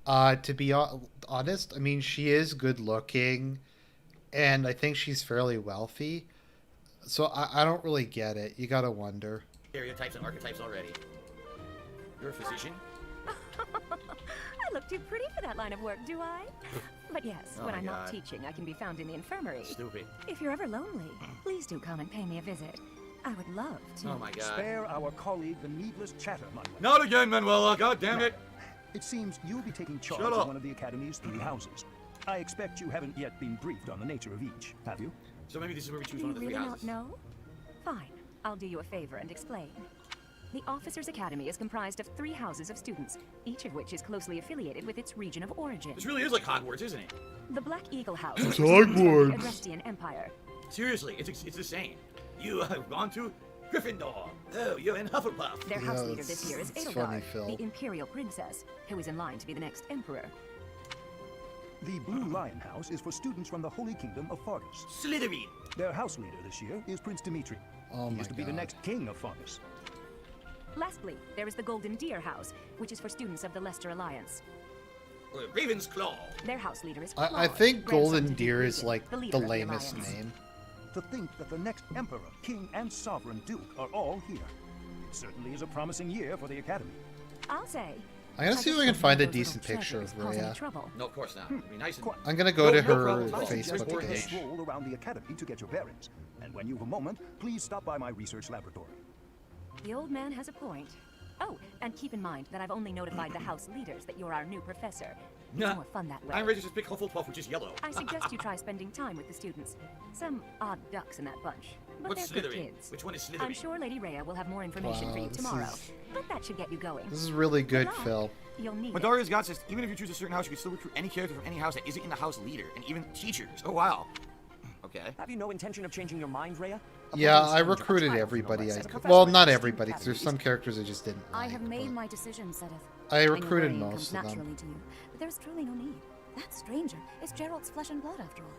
To be honest, I mean, she is good looking, and I think she's fairly wealthy. So I don't really get it. You gotta wonder. Stereotypes and archetypes already. You're a physician? I look too pretty for that line of work, do I? But yes, Oh when my I'm not God. teaching, I can be found in the infirmary. Stupid. If you're ever lonely, please do come and pay me a visit. I would love to. Oh my god. Spare our colleague the needless chatter, Manuel. Not again, Manuela. God damn it. It seems you'll be taking charge Shut of up. one of the Academy's 3 houses. I expect you haven't yet been briefed on the nature of each, have you? So maybe this is where we choose Do one you of the 3 really houses. not know? Fine. I'll do you a favor and explain. The Officers Academy is comprised of 3 houses of students, each of which is closely affiliated with its region of origin. This really is like Hogwarts, isn't it? The Black Eagle House It's is for students from Hogwarts. the Adrestian Empire. Seriously, it's the same. You have gone to Gryffindor. Oh, you're in Hufflepuff. Their Yeah, house leader this year is it's funny, Edelgard, Phil. the Imperial Princess, who is in line to be the next Emperor. The Blue Lion House is for students from the Holy Kingdom of Fargus. Slytherin. Their house leader this year is Prince Dimitri. Oh he my is to be the God. next king of Fargus. Lastly, there is the Golden Deer House, which is for students of the Leicester Alliance. Raven's Claw. Their house leader is I Claude, think grandson Golden to Deer Duke is Regan, like the the leader of the lamest Alliance. name. To think that the next emperor, king, and sovereign duke are all here. It certainly is a promising year for the Academy. I'll say. I'm gonna see if I can find a decent picture of Rhea. No, of course not. It'd be nice and... Quite. I'm gonna go to No her problem. I suggest Facebook taking a page. stroll around the Academy to get your bearings. And when you've a moment, please stop by my research laboratory. The old man has a point. Oh, and keep in mind that I've only notified the house leaders that you're our new professor. It's Nah, more fun that way. I'm ready to just pick Hufflepuff, which is yellow. I suggest you try spending time with the students. Some odd ducks in that bunch. But What's they're good Slytherin? kids. Which one is I'm Slytherin? sure Lady Rhea will have more information for Wow, you this tomorrow. is- But that should get you going. This is really good, luck. Phil. You'll need it. Madaria's God says, even if you choose a certain house, you can still recruit any character from any house that isn't in the house leader, and even teachers. Oh, wow. Okay. Have you no intention of changing your mind, Rhea? Yeah, Upon I this recruited child, everybody. no less. As a I professor well, at not the everybody, because there's Student some characters I just didn't I like. have made but my decision, Sedith. I know recruited worrying most comes of them. naturally to you, but there's truly no need. That stranger is Gerald's flesh and blood, after all.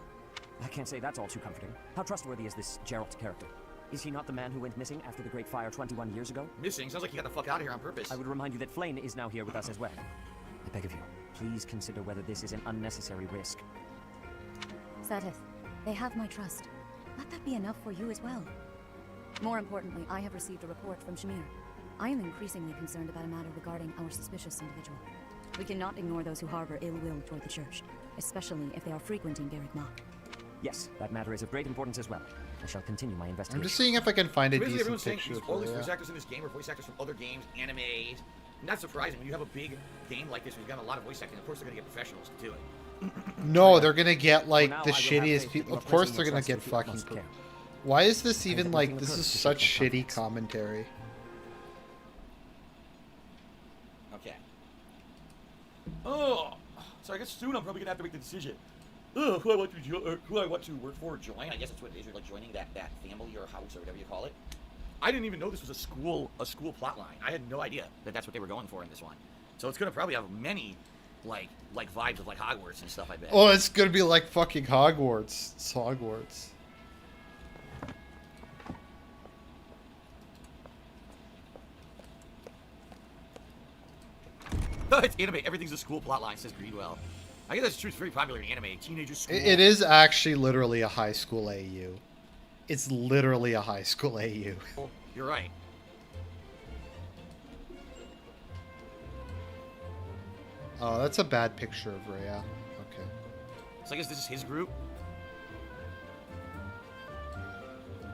I can't say that's all too comforting. How trustworthy is this Geralt character? Is he not the man who went missing after the Great Fire 21 years ago? Missing? Sounds like he got the fuck out of here on purpose. I would remind you that Flane is now here with us as well. I beg of you, please consider whether this is an unnecessary risk. Seteth, they have my trust. Let that be enough for you as well. More importantly, I have received a report from Shamir. I am increasingly concerned about a matter regarding our suspicious individual. We cannot ignore those who harbor ill will toward the Church, especially if they are frequenting Garrick Mach. Yes, that matter is of great importance as well. I shall continue my investigation. I'm just seeing if I can find a Basically, decent everyone's saying picture all for these you. voice actors in this game are voice actors from other games, animes. Not surprising when you have a big game like this, when you've got a lot of voice acting. Of course, they're gonna get professionals to do it. No, they're gonna get like now the I will have shittiest faith people. that Of your course, personal they're gonna trust get with the fucking. utmost care. Why is this even have like? everything This occurred is to such shake your shitty confidence. commentary. Okay. Oh, so I guess soon I'm probably gonna have to make the decision. Who I want to work for or join. I guess that's what it is. You're like joining that family or house or whatever you call it. I didn't even know this was a school plot line. I had no idea that that's what they were going for in this one. So it's gonna probably have many like vibes of like Hogwarts and stuff. I bet. Oh, it's gonna be like fucking Hogwarts. It's Hogwarts. It's anime. Everything's a school plot line, says Greenwell. I guess that's true. It's very popular in anime. Teenager school. It is actually literally a high school AU. It's literally a high school AU. You're right. Oh, that's a bad picture of Rhea. Okay. So I guess this is his group.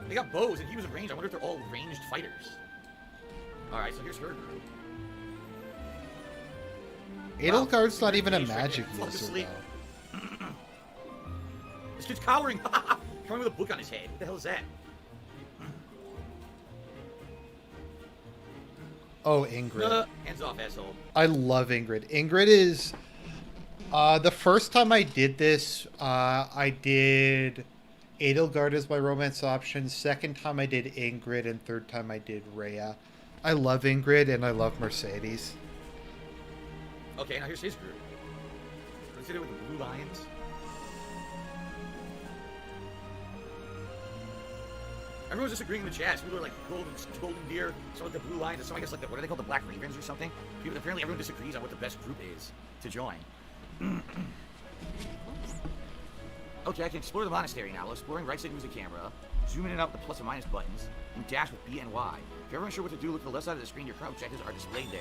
They got bows, and he was ranged. I wonder if they're all ranged fighters. All right, so here's her group. Edelgard's not even a Ranged right magic there. Fuck user, asleep. though. This kid's cowering. Cowering with a book on his head. What the hell is that? Oh, Ingrid. Hands off, asshole. I love Ingrid. Ingrid is... the first time I did this, I did Edelgard as my romance option. Second time I did Ingrid, and third time I did Rhea. I love Ingrid, and I love Mercedes. Okay, now here's his group. Let's hit it with the Blue Lions. Everyone's disagreeing in the chat. Some people are like golden deer. Some like the Blue Lions. And some I guess like the, what are they called? The Black Ravens or something. People, apparently everyone disagrees on what the best group is to join. Okay, I can explore the monastery now. While exploring, right side use the camera. Zoom in and out with the plus and minus buttons. And dash with B and Y. If you're ever unsure what to do, look to the left side of the screen. Your current objectives are displayed there.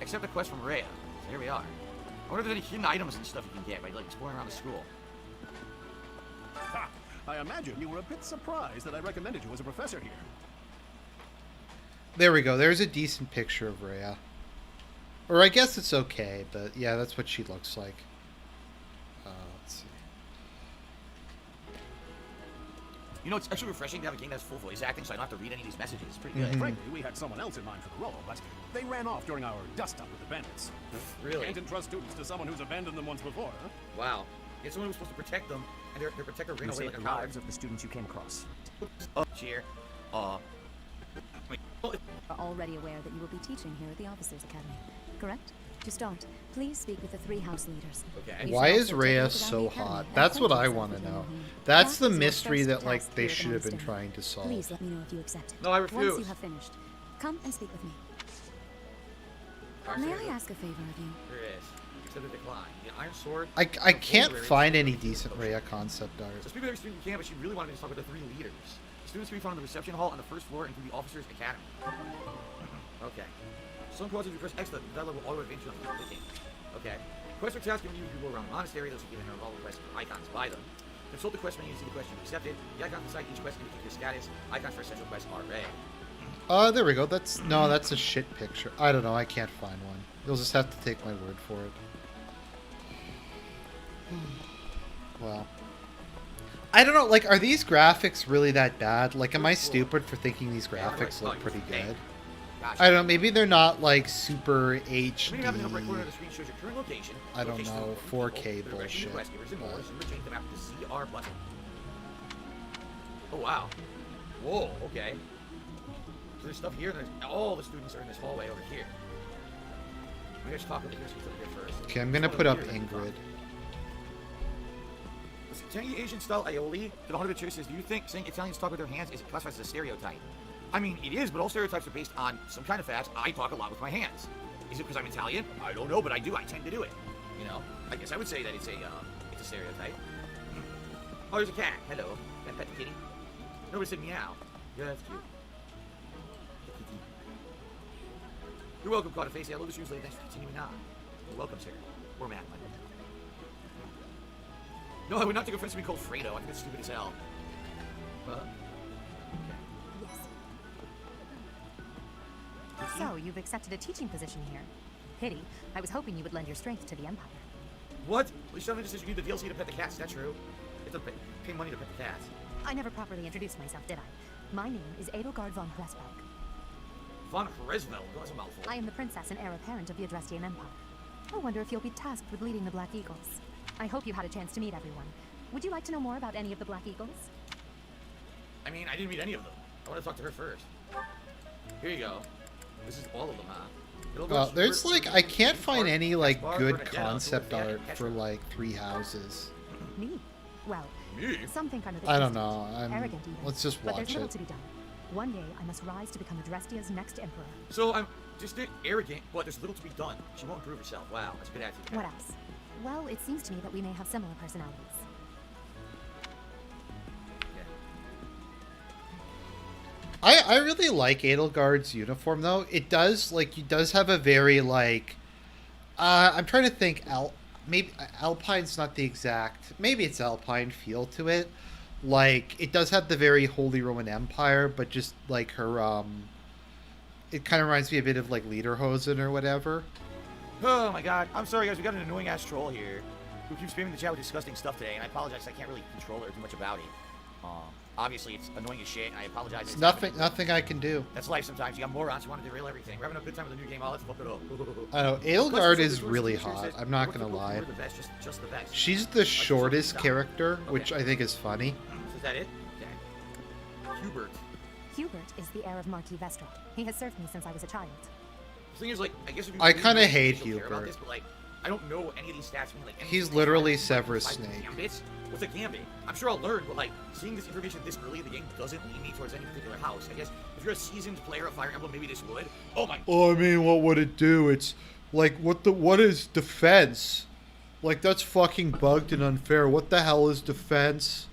Except the quest from Rhea. So here we are. I wonder if there's any hidden items and stuff you can get by like exploring around the school. Ha! I imagine you were a bit surprised that I recommended you as a professor here. There we go. There's a decent picture of Rhea. Or I guess it's okay, but yeah, that's what she looks like. Let's see. You know, it's actually refreshing to have a game that's full voice acting, so I don't have to read any of these messages. It's pretty good. Frankly, we had someone else in mind for the role, but they ran off during our dust-up with the bandits. Really? Can't entrust students to someone who's abandoned them once before, huh? Wow. It's someone who's supposed to protect them, and their protector ran You away saved like a the coward. lives of the students you came across. Cheer. Are already aware that you will be teaching here at the Officers Academy, correct? To start, please speak with the 3 house leaders. Okay. You Why should is also Rhea take a look around so the academy hot? and That's what acquaint I yourself want with to know. Elohim. That's That the is your mystery first that like task they here at the should have been monastery. trying to solve. Please let me know if you accept it. No, I Once refuse. you have finished, come and speak with me. Alright, May so I ask a favor of you? Here it is. Accept the decline. The Iron Sword. I the can't Full find Radiance. any decent Rhea concept art. So speak with every student you can, but she really wanted me to talk with the 3 leaders. Students can be found in the reception hall on the 1st floor and through the Officers Academy. Okay. Some quads, you press X, that level auto advance you on clicking. Okay. Quest or task given you go around the monastery. Those are given all requests icons by them. Consult the quest menu to see the quest you accepted. The icons beside each quest indicate your status. Icons for essential quests are red. There we go. That's a shit picture. I don't know. I can't find one. You'll just have to take my word for it. Well, I don't know. Like, are these graphics really that bad? Like, am I stupid for thinking these graphics look pretty good? Gotcha. I don't know. Maybe they're not like super HD. Maybe having the upper right corner of the screen shows your current location. I don't location know, of 4K people, direction to bullshit, quest givers and more. but- So change them after the CR button. Oh wow. Whoa. Okay. So there's stuff here. There's all the students are in this hallway over here. Maybe I should talk over here. So over here first. Okay, I'm gonna There's put one up over here. Ingrid. Is any Asian-style aioli? To the heart of the choices, do you think saying Italians talk with their hands is classified as a stereotype? I mean, it is, but all stereotypes are based on some kind of facts. I talk a lot with my hands. Is it because I'm Italian? I don't know, but I do. I tend to do it. You know? I guess I would say that it's a stereotype. Oh, there's a cat. Hello. Can I pet the kitty? Nobody said meow. Yeah, that's cute. You're welcome, Caudaface. I love this usually. Thanks for continuing on. You're welcome, sir. Or Madeline. No, I would not take offense to be called Fredo. I think that's stupid as hell. Yes. So, you've accepted a teaching position here. Pity. I was hoping you would lend your strength to the Empire. What? At least someone just says you need the DLC to pet the cats. Is that true? You have to pay money to pet the cats. I never properly introduced myself, did I? My name is Edelgard von Hresberg. Von Hresberg? That's a mouthful. I am the princess and heir apparent of the Adrestian Empire. I wonder if you'll be tasked with leading the Black Eagles. I hope you had a chance to meet everyone. Would you like to know more about any of the Black Eagles? I mean, I didn't meet any of them. I want to talk to her first. Here you go. This is all of them, huh? Well, there's like, I can't find any like good concept art for like 3 houses. Me? Well, some think I'm a bit I don't know. arrogant even. Let's just but there's watch little it. to be done. One day I must rise to become Adrestia's next emperor. So I'm just arrogant, but there's little to be done. She won't improve herself. Wow, that's a good attitude. What else? Well, it seems to me that we may have similar personalities. I really like Edelgard's uniform though. It does have a very like I'm trying to think maybe Alpine's not the exact, maybe it's Alpine feel to it. Like it does have the very Holy Roman Empire, but just like her it kind of reminds me a bit of like Lederhosen or whatever. Oh my god. I'm sorry guys, we got an annoying ass troll here who keeps spamming the chat with disgusting stuff today, and I apologize, I can't really control it or do much about it. Obviously, it's annoying as shit, and I apologize. It's nothing I can do. That's life sometimes. You got morons who want to derail everything. We're having a good time with the new game. Oh, let's fuck it up. I know. Edelgard is really hot. I'm not going to lie. Just the best. She's the shortest character, which I think is funny. So is that it? Okay. Hubert. Hubert is the heir of Marquis Vestrad. He has served me since I was a child. The thing is, like, I guess if you I kind of hate Hubert. This, but, like, I don't know any of these stats. Mean, like, he's literally Severus Snape. Gambits? What's a gambit? I'm sure I'll learn, but like seeing this information this early in the game doesn't lean me towards any particular house. I guess if you're a seasoned player of Fire Emblem, maybe this would. Oh my. Oh, I mean, what would it do? It's like what is defense? Like that's fucking bugged and unfair. What the hell is defense?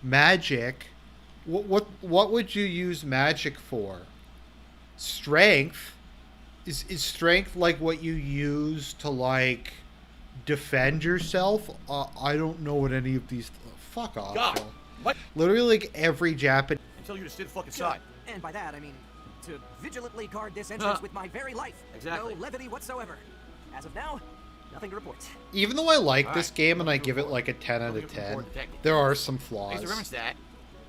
Magic? What would you use magic for? Strength? Is strength like what you use to like defend yourself? I don't know what any of these. Fuck off. God, what? Literally, like every Japanese. Until you just did fucking side. And by that, I mean to vigilantly guard this entrance with my very life. Exactly. No levity whatsoever. As of now, nothing to report. Even though I like this game and I give it like a 10 out of 10, there are some flaws. I used to reference that.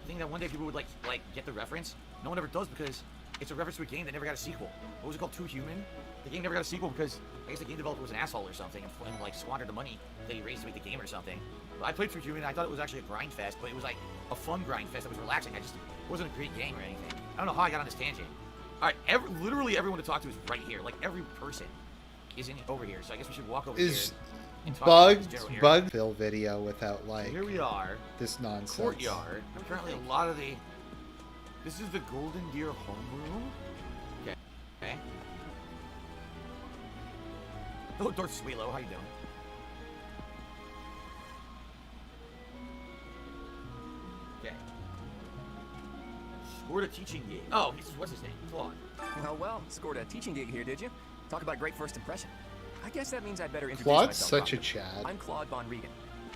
I think that one day people would like get the reference. No one ever does because it's a reference to a game that never got a sequel. What was it called? Too Human? The game never got a sequel because I guess the game developer was an asshole or something and like squandered the money that he raised to make the game or something. But I played Too Human and I thought it was actually a grind fest, but it was like a fun grind fest that was relaxing. It wasn't a great game or anything. I don't know how I got on this tangent. Alright, literally everyone to talk to is right here. Like every person is over here. So I guess we should walk over here. And Bugged fill video without like. So here we are. This nonsense. Courtyard. Apparently a lot of the. This is the Golden Deer homeroom. Okay. Okay. Oh, Darth Swelo, how you doing? Okay. Scored a teaching gig. Oh, what's his name? Claude. Well, scored a teaching gig here, did you? Talk about great first impression. I guess that means I'd better introduce Claude's myself. Such a Chad. I'm Claude von Regan.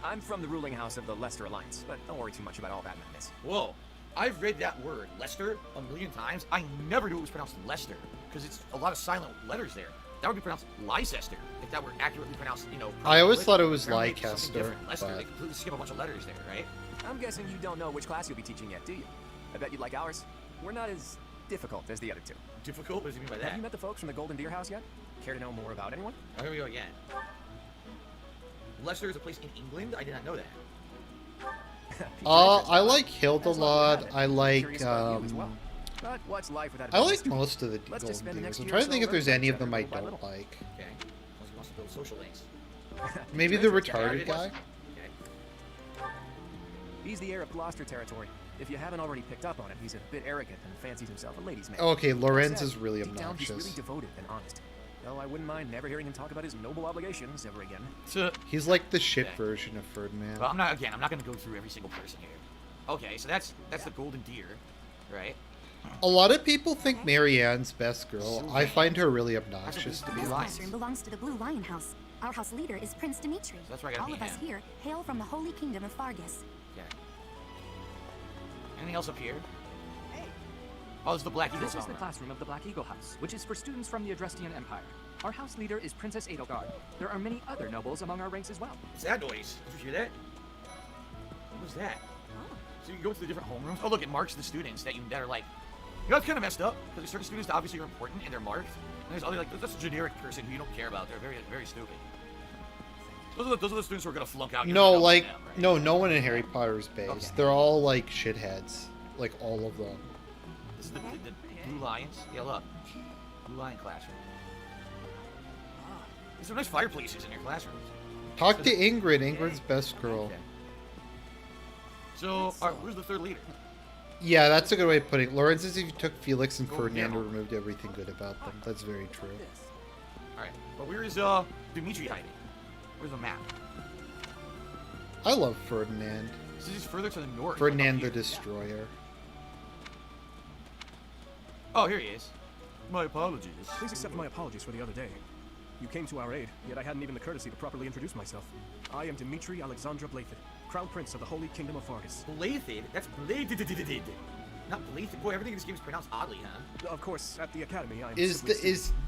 I'm from the ruling house of the Leicester Alliance, but don't worry too much about all that madness. Whoa. I've read that word, Leicester, a million times. I never knew it was pronounced Leicester, because it's a lot of silent letters there. That would be pronounced Leicester, if that were accurately pronounced, you know. I always thought it was Leicester. Leicester. They completely skip a bunch of letters there, right? I'm guessing you don't know which class you'll be teaching yet, do you? I bet you'd like ours. We're not as difficult as the other two. Difficult? What does he mean by that? Have you met the folks from the Golden Deer House yet? Care to know more about anyone? Oh, here we go again. Leicester is a place in England? I did not know that. I like Hild a lot. I like But what's life without I like most of the Golden Deers. I'm trying to think if there's any of them I don't like. Okay. Unless he wants to build social links. Maybe the retarded guy? Okay. He's the heir of Gloucester territory. If you haven't already picked up on it, he's a bit arrogant and fancies himself a ladies' man. Okay, Lorenz That said, is really deep down, he's obnoxious. really devoted and honest. Though I wouldn't mind never hearing him talk about his noble obligations ever again. He's like the shit version of Ferdinand. Well, I'm not going to go through every single person here. Okay, so that's the golden deer, right? A lot of people think Marianne's best girl. I find her really obnoxious, to be This honest. classroom belongs to the Blue Lion House. Our house leader is Prince Dimitri. So that's where I gotta All meet of us him. here hail from the Holy Kingdom of Fargus. Okay. Anything else up here? Oh, this is the Black Eagle This is Zone. the classroom of the Black Eagle House, which is for students from the Adrestian Empire. Our house leader is Princess Edelgard. There are many other nobles among our ranks as well. What's that noise? Did you hear that? What was that? So you can go to the different homerooms. Oh, look, it marks the students that are like, you know, it's kind of messed up because there's certain students that obviously are important and they're marked. And there's other like that's a generic person who you don't care about. They're very, very stupid. Those are the students who are gonna flunk out. No, like, no one in Harry Potter's base. Okay. They're all like shitheads. Like, all of them. This is the Blue Lions. Yeah, look. Blue Lion classroom. There's some nice fireplaces in your classrooms. Talk to Ingrid. Ingrid's best girl. Okay. So, where's the third leader? Yeah, that's a good way of putting it. Lorenz says if you took Felix and Ferdinand and removed everything good about them. That's very true. Alright, but where is Dimitri hiding? Where's the map? I love Ferdinand. So he's further to the north. Ferdinand the Destroyer. Oh, here he is. My apologies. Please accept my apologies for the other day. You came to our aid, yet I hadn't even the courtesy to properly introduce myself. I am Dimitri Alexandra Blathid, Crown Prince of the Holy Kingdom of Fargus. Blathid? That's Blathid. Not Blathid. Boy, everything in this game is pronounced oddly, huh? Of course, at the academy, I am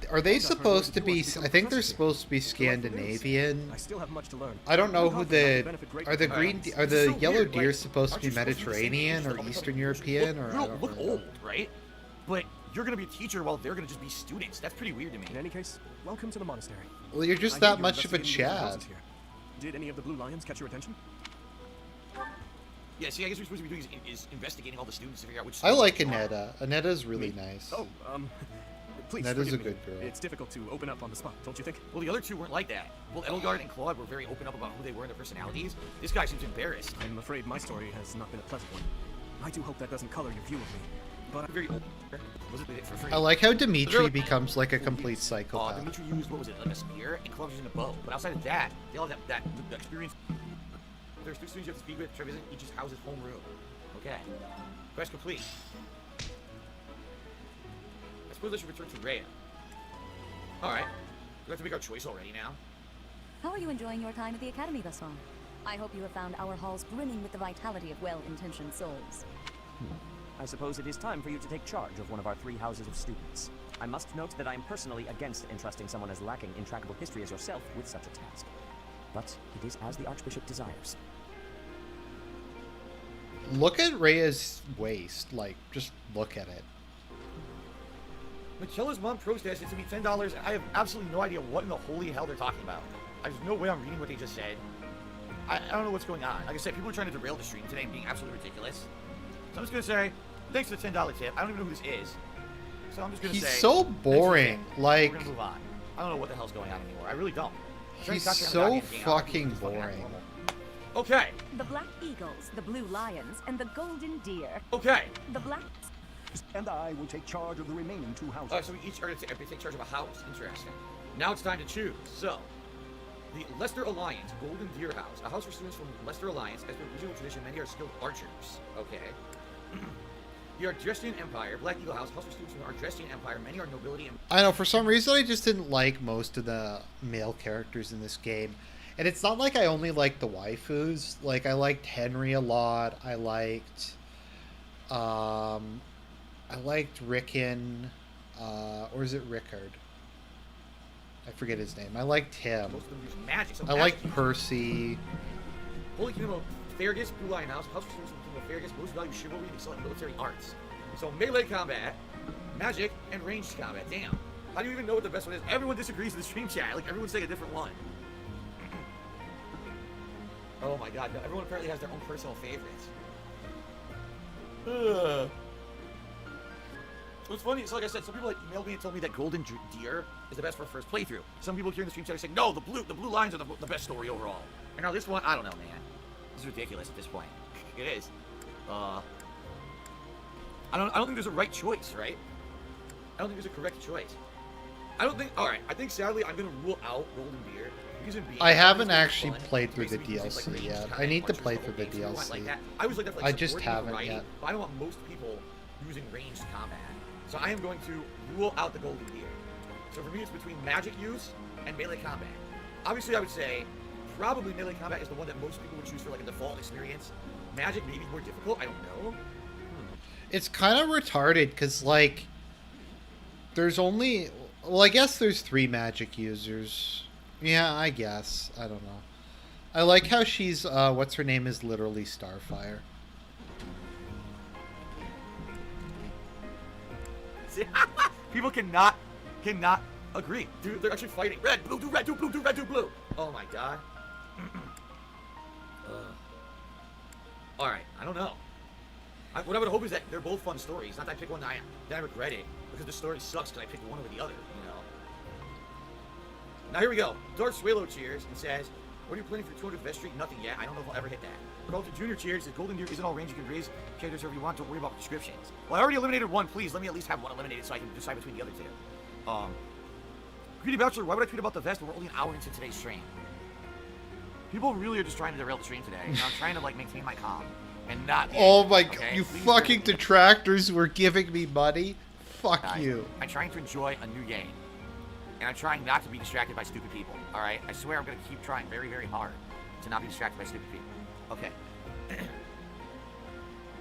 are they supposed to be? I think they're supposed to be Scandinavian. I still have much to learn. I don't know who are the yellow deer supposed to be Mediterranean or Eastern European or? I don't look really know. old, right? But you're gonna be a teacher while they're gonna just be students. That's pretty weird to me. In any case, welcome to the monastery. Well, you're just that much of a Chad. Did any of the Blue Lions catch your attention? Yeah, see, I guess we're supposed to be doing is investigating all the students to figure out which. I like Aneta. Aneta's really nice. Oh, please. Aneta's a good girl. It's difficult to open up on the spot, don't you think? Well, the other two weren't like that. Well, Edelgard and Claude were very open up about who they were and their personalities. This guy seems embarrassed. I'm afraid my story has not been a pleasant one. I do hope that doesn't color your view of me. But very old. Was it for free? I like how Dimitri becomes like a complete Oh, psychopath. Dimitri used, what was it, like a spear, and Claude was using a bow. But outside of that, they all have that experience. There's two students you have to speak with, try to visit each house's home room. Okay. Quest complete. I suppose I should return to Rhea. Alright. We have to make our choice already now. How are you enjoying your time at the Academy thus far? I hope you have found our halls brimming with the vitality of well-intentioned souls. I suppose it is time for you to take charge of one of our 3 houses of students. I must note that I am personally against entrusting someone as lacking in trackable history as yourself with such a task. But it is as the Archbishop desires. Look at Rhea's waist. Like, just look at it. Michaela's mom protested to me $10, and I have absolutely no idea what in the holy hell they're talking about. There's no way I'm reading what they just said. I don't know what's going on. Like I said, people are trying to derail the stream today and being absolutely ridiculous. So I'm just going to say, thanks for the $10 tip. I don't even know who this is. So I'm just going to say... He's so boring. Like... We're going to move on. I don't know what the hell's going on anymore. I really don't. He's so fucking boring. Okay. The Black Eagles, the Blue Lions, and the Golden Deer. Okay. The Black... And I will take charge of the remaining 2 houses. So we each are going to take charge of a house. Interesting. Now it's time to choose. So, the Leicester Alliance, Golden Deer House. A house for students from Leicester Alliance. As per regional tradition, many are skilled archers. Okay. The Ardrestian Empire, Black Eagle House for students from the Ardrestian Empire. Many are nobility and... I know, for some reason I just didn't like most of the male characters in this game. And it's not like I only liked the waifus. Like, I liked Henry a lot. I liked Rickon, or is it Rickard? I forget his name. I liked him. Most of them use magic. So I liked Percy. Holy Kingdom of Fargus, Blue Lion House for students from the Kingdom of Fargus. Most value chivalry and excel in military arts. So melee combat, magic, and ranged combat. Damn. How do you even know what the best one is? Everyone disagrees in the stream chat. Like, everyone's saying a different one. Oh my god. Everyone apparently has their own personal favorites. What's funny is, like I said, some people like emailed me and told me that Golden Deer is the best for first playthrough. Some people here in the stream chat are saying, no, the Blue Lions are the best story overall. And now this one, I don't know, man. This is ridiculous at this point. It is. I don't think there's a right choice, right? I don't think there's a correct choice. I don't think. All right. I think sadly I'm gonna rule out Golden Deer. I haven't actually played through the DLC yet. I need to play through the DLC. I was like that for, I just haven't yet. But I don't want most people using ranged combat. So I am going to rule out the Golden Deer. So for me, it's between magic use and melee combat. Obviously, I would say probably melee combat is the one that most people would choose for like a default experience. Magic maybe more difficult. I don't know. It's kind of retarded because like there's only, well, I guess there's 3 magic users. Yeah, I guess. I don't know. I like how she's, what's her name is literally Starfire. See, people cannot agree. Dude, they're actually fighting. Red, blue, do red, do blue, do red, do blue. Oh my god. Alright, I don't know. What I would hope is that they're both fun stories. Not that I pick one that I regret it. Because the story sucks because I picked one over the other, you know. Now here we go. Darth Swalo cheers and says, what are you planning for 200 Vestry? Nothing yet. I don't know if I'll ever hit that. Carlton Jr. cheers says, Golden Deer isn't all range. You can raise characters wherever you want. Don't worry about descriptions. Well, I already eliminated one. Please, let me at least have one eliminated so I can decide between the other 2. Greedy Bachelor, why would I tweet about the vest when we're only an hour into today's stream? People really are just trying to derail the stream today. And I'm trying to, like, maintain my calm. And not... Oh my god, you fucking detractors were giving me money? Fuck you. I'm trying to enjoy a new game. And I'm trying not to be distracted by stupid people, alright? I swear I'm going to keep trying very, very hard to not be distracted by stupid people. Okay.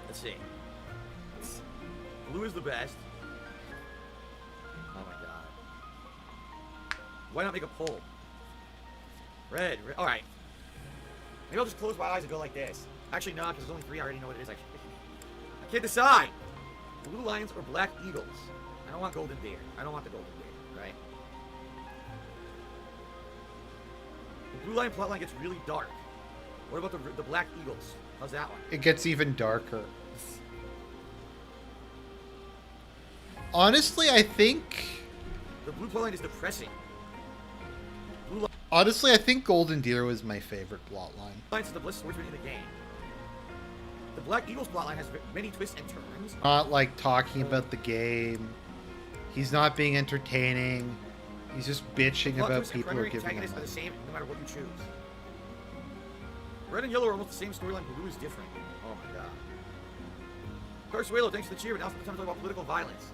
Let's see. Blue is the best. Oh my god. Why not make a poll? Red. Alright. Maybe I'll just close my eyes and go like this. Actually, no, because there's only 3. I already know what it is. I can't decide. Blue Lions or Black Eagles? I don't want Golden Deer. I don't want the Golden Deer, right? The Blue Lion plotline gets really dark. What about the Black Eagles? How's that one? It gets even darker. Honestly, I think... The blue plotline is depressing. Honestly, I think Golden Deer was my favorite plotline. Is the bliss swordsman in the game. The Black Eagles plotline has many twists and turns. Not like talking about the game. He's not being entertaining. He's just bitching about people who are giving him money. Are the same no matter what you choose. Red and yellow are almost the same storyline. Blue is different. Oh my god. Carsuelo, thanks for the cheer, but now's the time to talk about political violence.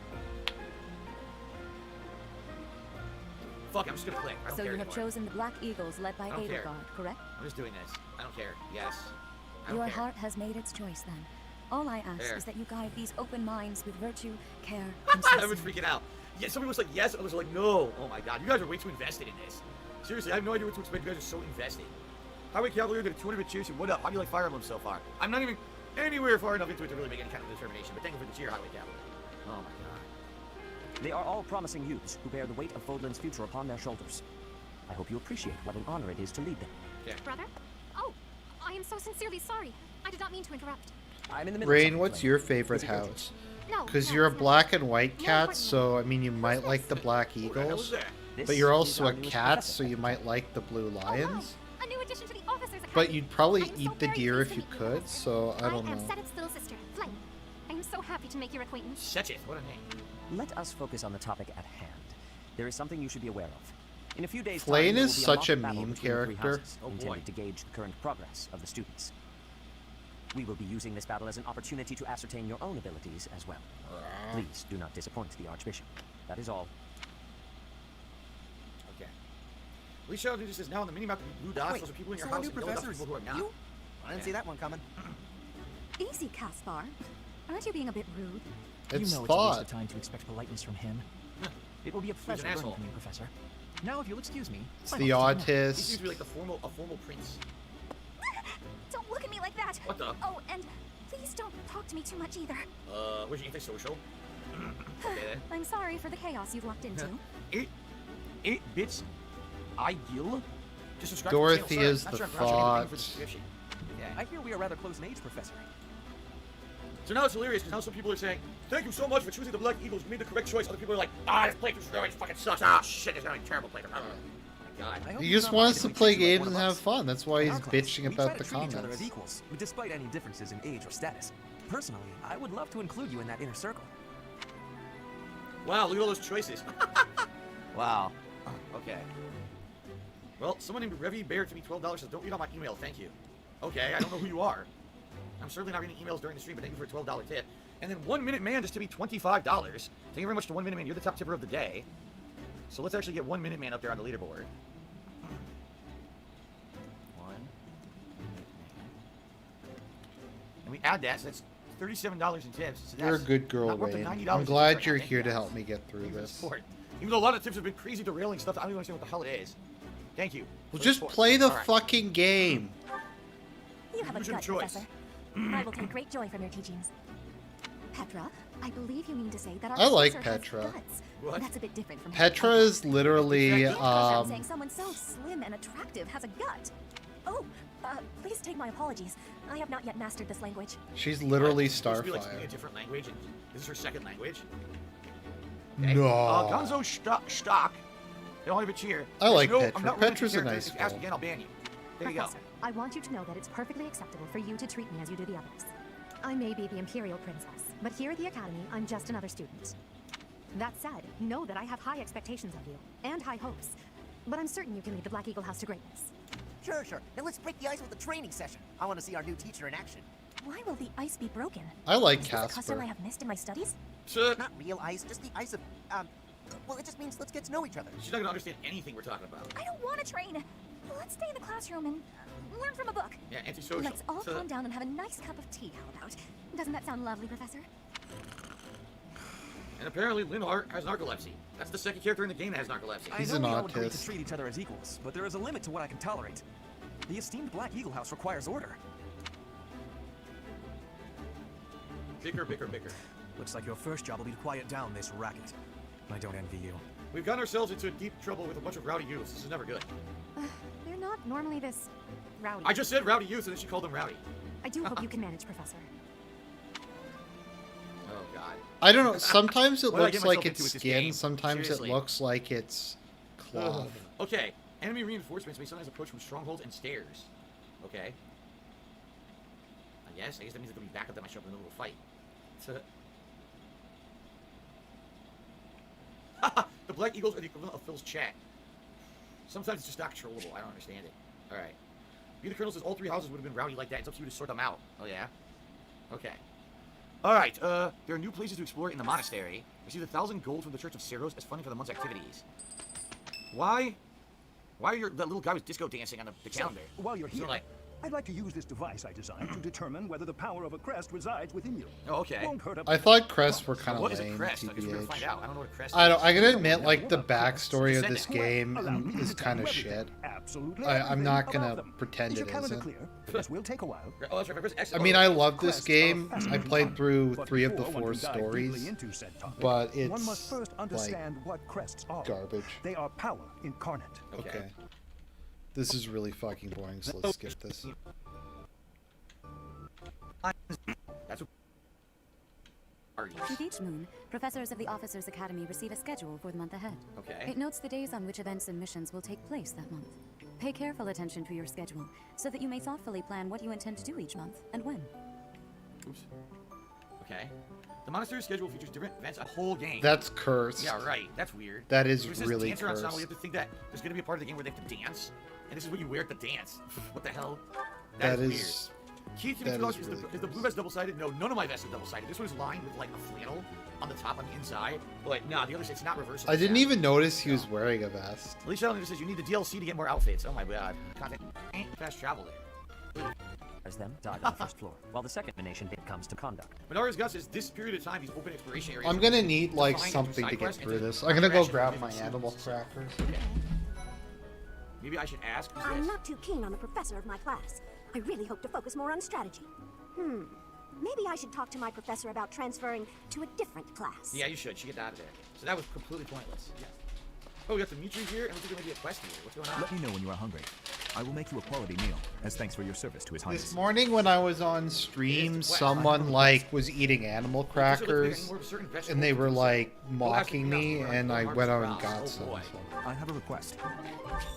Fuck, I'm just gonna click. I don't so care you have anymore. chosen the Black Eagles led by Edelgard, correct? I'm just doing this. I don't care. Yes. I don't Your care. heart has made its choice then. All I ask There. is that you guide these open minds with virtue, care, and I was sincerity. freaking out. Yeah, somebody was like yes, and others were like no. Oh my god, you guys are way too invested in this. Seriously, I have no idea what to expect. You guys are so invested. Highway Cavalier did a 200 cheers. What up? How do you like Fire Emblem so far? I'm not even anywhere far enough into it to really make any kind of determination, but thank you for the cheer, Highway Cavalier. Oh my god. They are all promising youths who bear the weight of Fodlan's future upon their shoulders. I hope you appreciate what an honor it is to lead them. Yeah. Brother? Oh, I am so sincerely sorry. I did not mean to interrupt. I'm in the middle of Rain, something, what's Flame. your favorite Is it yours? house? No. Because no, you're a it's not. black and white More cat, importantly, so I mean you might like the Black What the hell was Eagles. that? This But you're is also our a newest cat, professor, so you might like the Blue Oh, wow. Lions. A new addition to the officers' academy. But you'd probably I'm so eat the very deer pleased if to you meet could, Professor. so I don't I am know. Seteth's little sister, Flame. I am so happy to make your acquaintance. Seteth, what a name. Let us focus on the topic at hand. There is something you should be aware of. In a few days' time, Flane there is will be such a mock battle meme between the three character. houses, Oh, boy. intended to gauge the current progress of the students. We will be using this battle as an opportunity to ascertain your own abilities as well. Please do not disappoint the Archbishop. That is all. Okay. Lee Shadow just says now on the minimap, blue dots. Wait, Those are people in your so our house. new and yellow dots are professors, people who are not. you? I didn't see that one coming. Easy, Caspar. Aren't you being a bit rude? It's you know thought. it's a waste of time to expect politeness from him. It will be a pleasure learning asshole. from you, Professor. Now, if you'll excuse me, It's I the must take a nap. He seems autist. to be like a formal prince. Don't look at me like that. What the? Oh, and please don't talk to me too much either. Where's your antisocial? Okay then. I'm sorry for the chaos you've walked into. 8 bits. Ideal. Just subscribe Dorothy to the channel. is Sorry, the not sure I'm paying for the thought. subscription. Yeah. I hear we are rather close in age, Professor. So now it's hilarious because now some people are saying, thank you so much for choosing the Black Eagles. You made the correct choice. Other people are like, this playthrough fucking sucks. Ah, shit, it's gonna be a terrible playthrough. God. He just wants to play games and have us. fun. That's why In he's our class, bitching we try about to the treat each other comments. as equals, despite any differences in age or status. Personally, I would love to include you in that inner circle. Wow, look at all those choices. Wow. Okay. Well, someone named Revy Bear to me $12 says, don't read all my email, thank you. Okay, I don't know who you are. I'm certainly not reading emails during the stream, but thank you for a $12 tip. And then 1 Minute Man just to me $25. Thank you very much to 1 Minute Man. You're the top tipper of the day. So let's actually get 1 Minute Man up there on the leaderboard. And we add that, so that's $37 in tips. So You're a that's good girl, not worth the Wayne. $90 I'm in glad tips you're right now. here to Thank you, help guys. me get through Thank you for the this. support. Even though a lot of tips have been crazy derailing stuff, I don't even understand what the hell it is. Thank you. Well, for the just support. play the All right. fucking game. You have a Use your gut, choice. Professor. I will take great joy from your teachings. Petra, I believe you mean to say that our I like professor has Petra. guts. What? That's a bit different from Petra is literally, I'm saying someone so slim and attractive has a gut. Oh, please take my apologies. I have not yet mastered this language. she's literally Supposed to be, like, speaking a Starfire. different language, and this is her second language. No. Gonzo Stock. They don't have a cheer. I like I'm Petra. not rude to Petra's a character. nice If you ask girl. again, I'll ban you. There you go. Professor, I want you to know that it's perfectly acceptable for you to treat me as you do the others. I may be the Imperial Princess, but here at the Academy, I'm just another student. That said, know that I have high expectations of you, and high hopes. But I'm certain you can lead the Black Eagle House to greatness. Sure, sure. Now let's break the ice with a training session. I want to see our new teacher in action. Why will the ice be broken? I like Is this a custom Casper. I have missed in my studies? Not real ice, just the ice of, well, it just means let's get to know each other. She's not gonna understand anything we're talking about. I don't want to train. Let's stay in the classroom and learn from a book. Yeah, antisocial. Let's all calm down and have a nice cup of tea, how about? Doesn't that sound lovely, Professor? And apparently Linhart has narcolepsy. That's the second character in the game that has narcolepsy. He's I know an we all agree to autist. treat each other as equals, but there is a limit to what I can tolerate. The esteemed Black Eagle House requires order. Bicker, bicker, bicker. Looks like your first job will be to quiet down this racket. I don't envy you. We've gotten ourselves into deep trouble with a bunch of rowdy youths. This is never good. They're not normally this rowdy. I just said rowdy youths, and then she called them rowdy. I do hope you can manage, Professor. Oh, God. I don't know. Sometimes it What did I get looks like myself it's into with this skin. game? Sometimes Seriously. it looks like it's cloth. Okay, enemy reinforcements may sometimes approach from strongholds and stairs. Okay. I guess that means they'll be back up that might show up in the middle of a fight. The Black Eagles are the equivalent of Phil's chat. Sometimes it's just not controllable. I don't understand it. Alright. Be the Colonel says all three houses would have been rowdy like that. It's up to you to sort them out. Oh, yeah? Okay. Alright, there are new places to explore in the monastery. Receive 1,000 gold from the Church of Ceros as funding for the month's activities. Why are that little guy was disco dancing on the calendar? While you're So, here, like, I'd like to use this device I designed to determine whether the power of a crest resides within you. oh, okay. Won't hurt a I thought crests were kind of What is lame. a crest? I guess we're gonna TBH. find out. I don't know what a crest I is. don't. I gotta admit, like the backstory of Send this it. game Allow me is to tell kind you of everything. shit. Absolutely I'm everything not about gonna them. pretend Is your it calendar isn't. clear? This will take a while. Oh, that's right. Press X. I mean, I love this Crests game. are a I fascinating played topic, through but 3 of the before one 4 can dive deeply stories, into said topic, but one it's must first like understand what crests are. garbage. They are power incarnate. Okay. This is really fucking boring, so let's skip this. That's what. With each moon, professors of the Officers' Academy receive a schedule for the month ahead. Okay. It notes the days on which events and missions will take place that month. Pay careful attention to your schedule, so that you may thoughtfully plan what you intend to do each month, and when. Oops. Okay. The monastery schedule features different events, a whole game. That's cursed. Yeah, right. That's weird. That is So it says really dancer ensemble. cursed. You have to think that there's going to be a part of the game where they have to dance, and this is what you wear at the dance. What the hell? That is is. weird. Keith, that is, is the, really is the blue vest double-sided? No, none of my vests are double-sided. This one is lined with like a flannel on the top, on the inside. But no, the other side, it's not reversible. I didn't Yeah. even notice he was wearing a vest. Alicia Challenger says you need the DLC to get more outfits. Oh my god. Content. Fast travel there. As them died on the first floor, while the second emanation bit comes to conduct. Minara's Gus says this period of time, these open exploration areas. I'm gonna need like defined something into to side get quests through into this. I'm gonna go progression grab within my the animal students. crackers. Okay. Maybe I should ask. Who's I'm this? not too keen on the professor of my class. I really hope to focus more on strategy. Maybe I should talk to my professor about transferring to a different class. Yeah, you should. She get out of there. So that was completely pointless. Yeah. Oh, we got Dimitri here, and we think there may be a quest here. What's going on? Let me know when you are hungry. I will make you a quality meal, as thanks for your service to His Highness. This morning when I was on stream, someone like was eating animal crackers, and they were like mocking me, and I went out and got some. So. I have a request.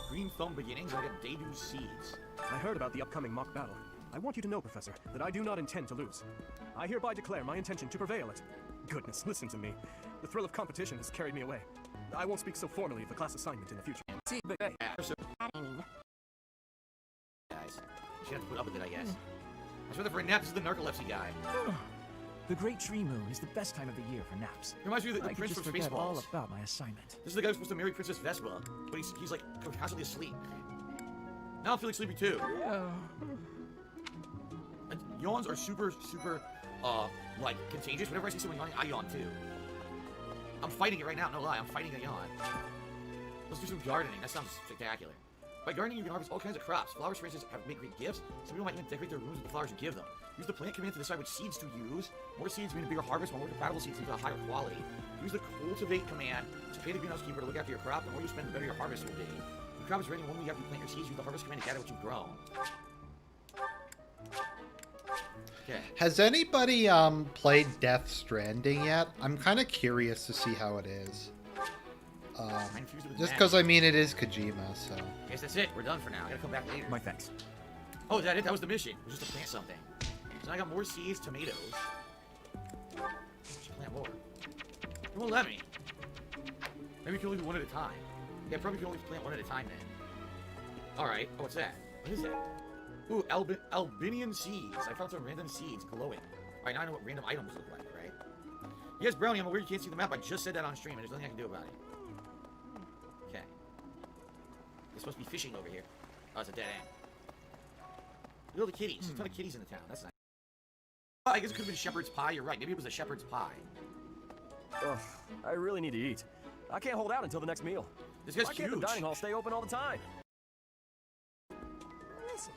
Green Thumb Beginnings, I got Dedu Seeds. I heard about the upcoming mock battle. I want you to know, Professor, that I do not intend to lose. I hereby declare my intention to prevail at... Goodness, listen to me. The thrill of competition has carried me away. I won't speak so formally of the class assignment in the future. See, but hey, guys, she had to put up with it, I guess. I swear that for a nap, this is the narcolepsy guy. The Great Tree Moon is the best time of the year for naps. It reminds me of the Prince from forget Spaceballs. all about my assignment. This is the guy who's supposed to marry Princess Vespa, but he's like constantly asleep. Now I'm feeling sleepy too. And yawns are super, like, contagious. Whenever I see someone yawning, I yawn too. I'm fighting it right now, no lie, I'm fighting a yawn. Let's do some gardening, that sounds spectacular. By gardening, you can harvest all kinds of crops. Flowers, for instance, make great gifts. Some people might even decorate their rooms with the flowers you give them. Use the plant command to decide which seeds to use. More seeds mean a bigger harvest, while more compatible seeds mean a higher quality. Use the cultivate command to pay the greenhouse keeper to look after your crop. The more you spend, the better your harvest will be. When your crop is ready, one week after you plant your seeds, use the harvest command to gather what you've grown. Okay. Has anybody played Death Stranding yet? I'm kind of curious to see how it is. Just because, I mean, it is Kojima, so... I guess that's it. We're done for now. I gotta come back later. My thanks. Oh, is that it? That was the mission. It was just to plant something. So now I got more seeds, tomatoes. I should plant more. It won't let me. Maybe we can only do one at a time. Yeah, probably can only plant one at a time then. Alright. Oh, what's that? What is that? Ooh, Albinian seeds. I found some random seeds glowing. Alright, now I know what random items look like, right? Yes, Brownie, I'm aware you can't see the map. I just said that on stream, and there's nothing I can do about it. Okay. There's supposed to be fishing over here. Oh, it's a dead end. Look at all the kitties. There's a ton of kitties in the town. That's nice. Oh, I guess it could have been shepherd's pie. You're right. Maybe it was a shepherd's pie. Ugh, I really need to eat. I can't hold out until the next meal. This guy's Why huge. can't the dining hall stay open all the time? Listen.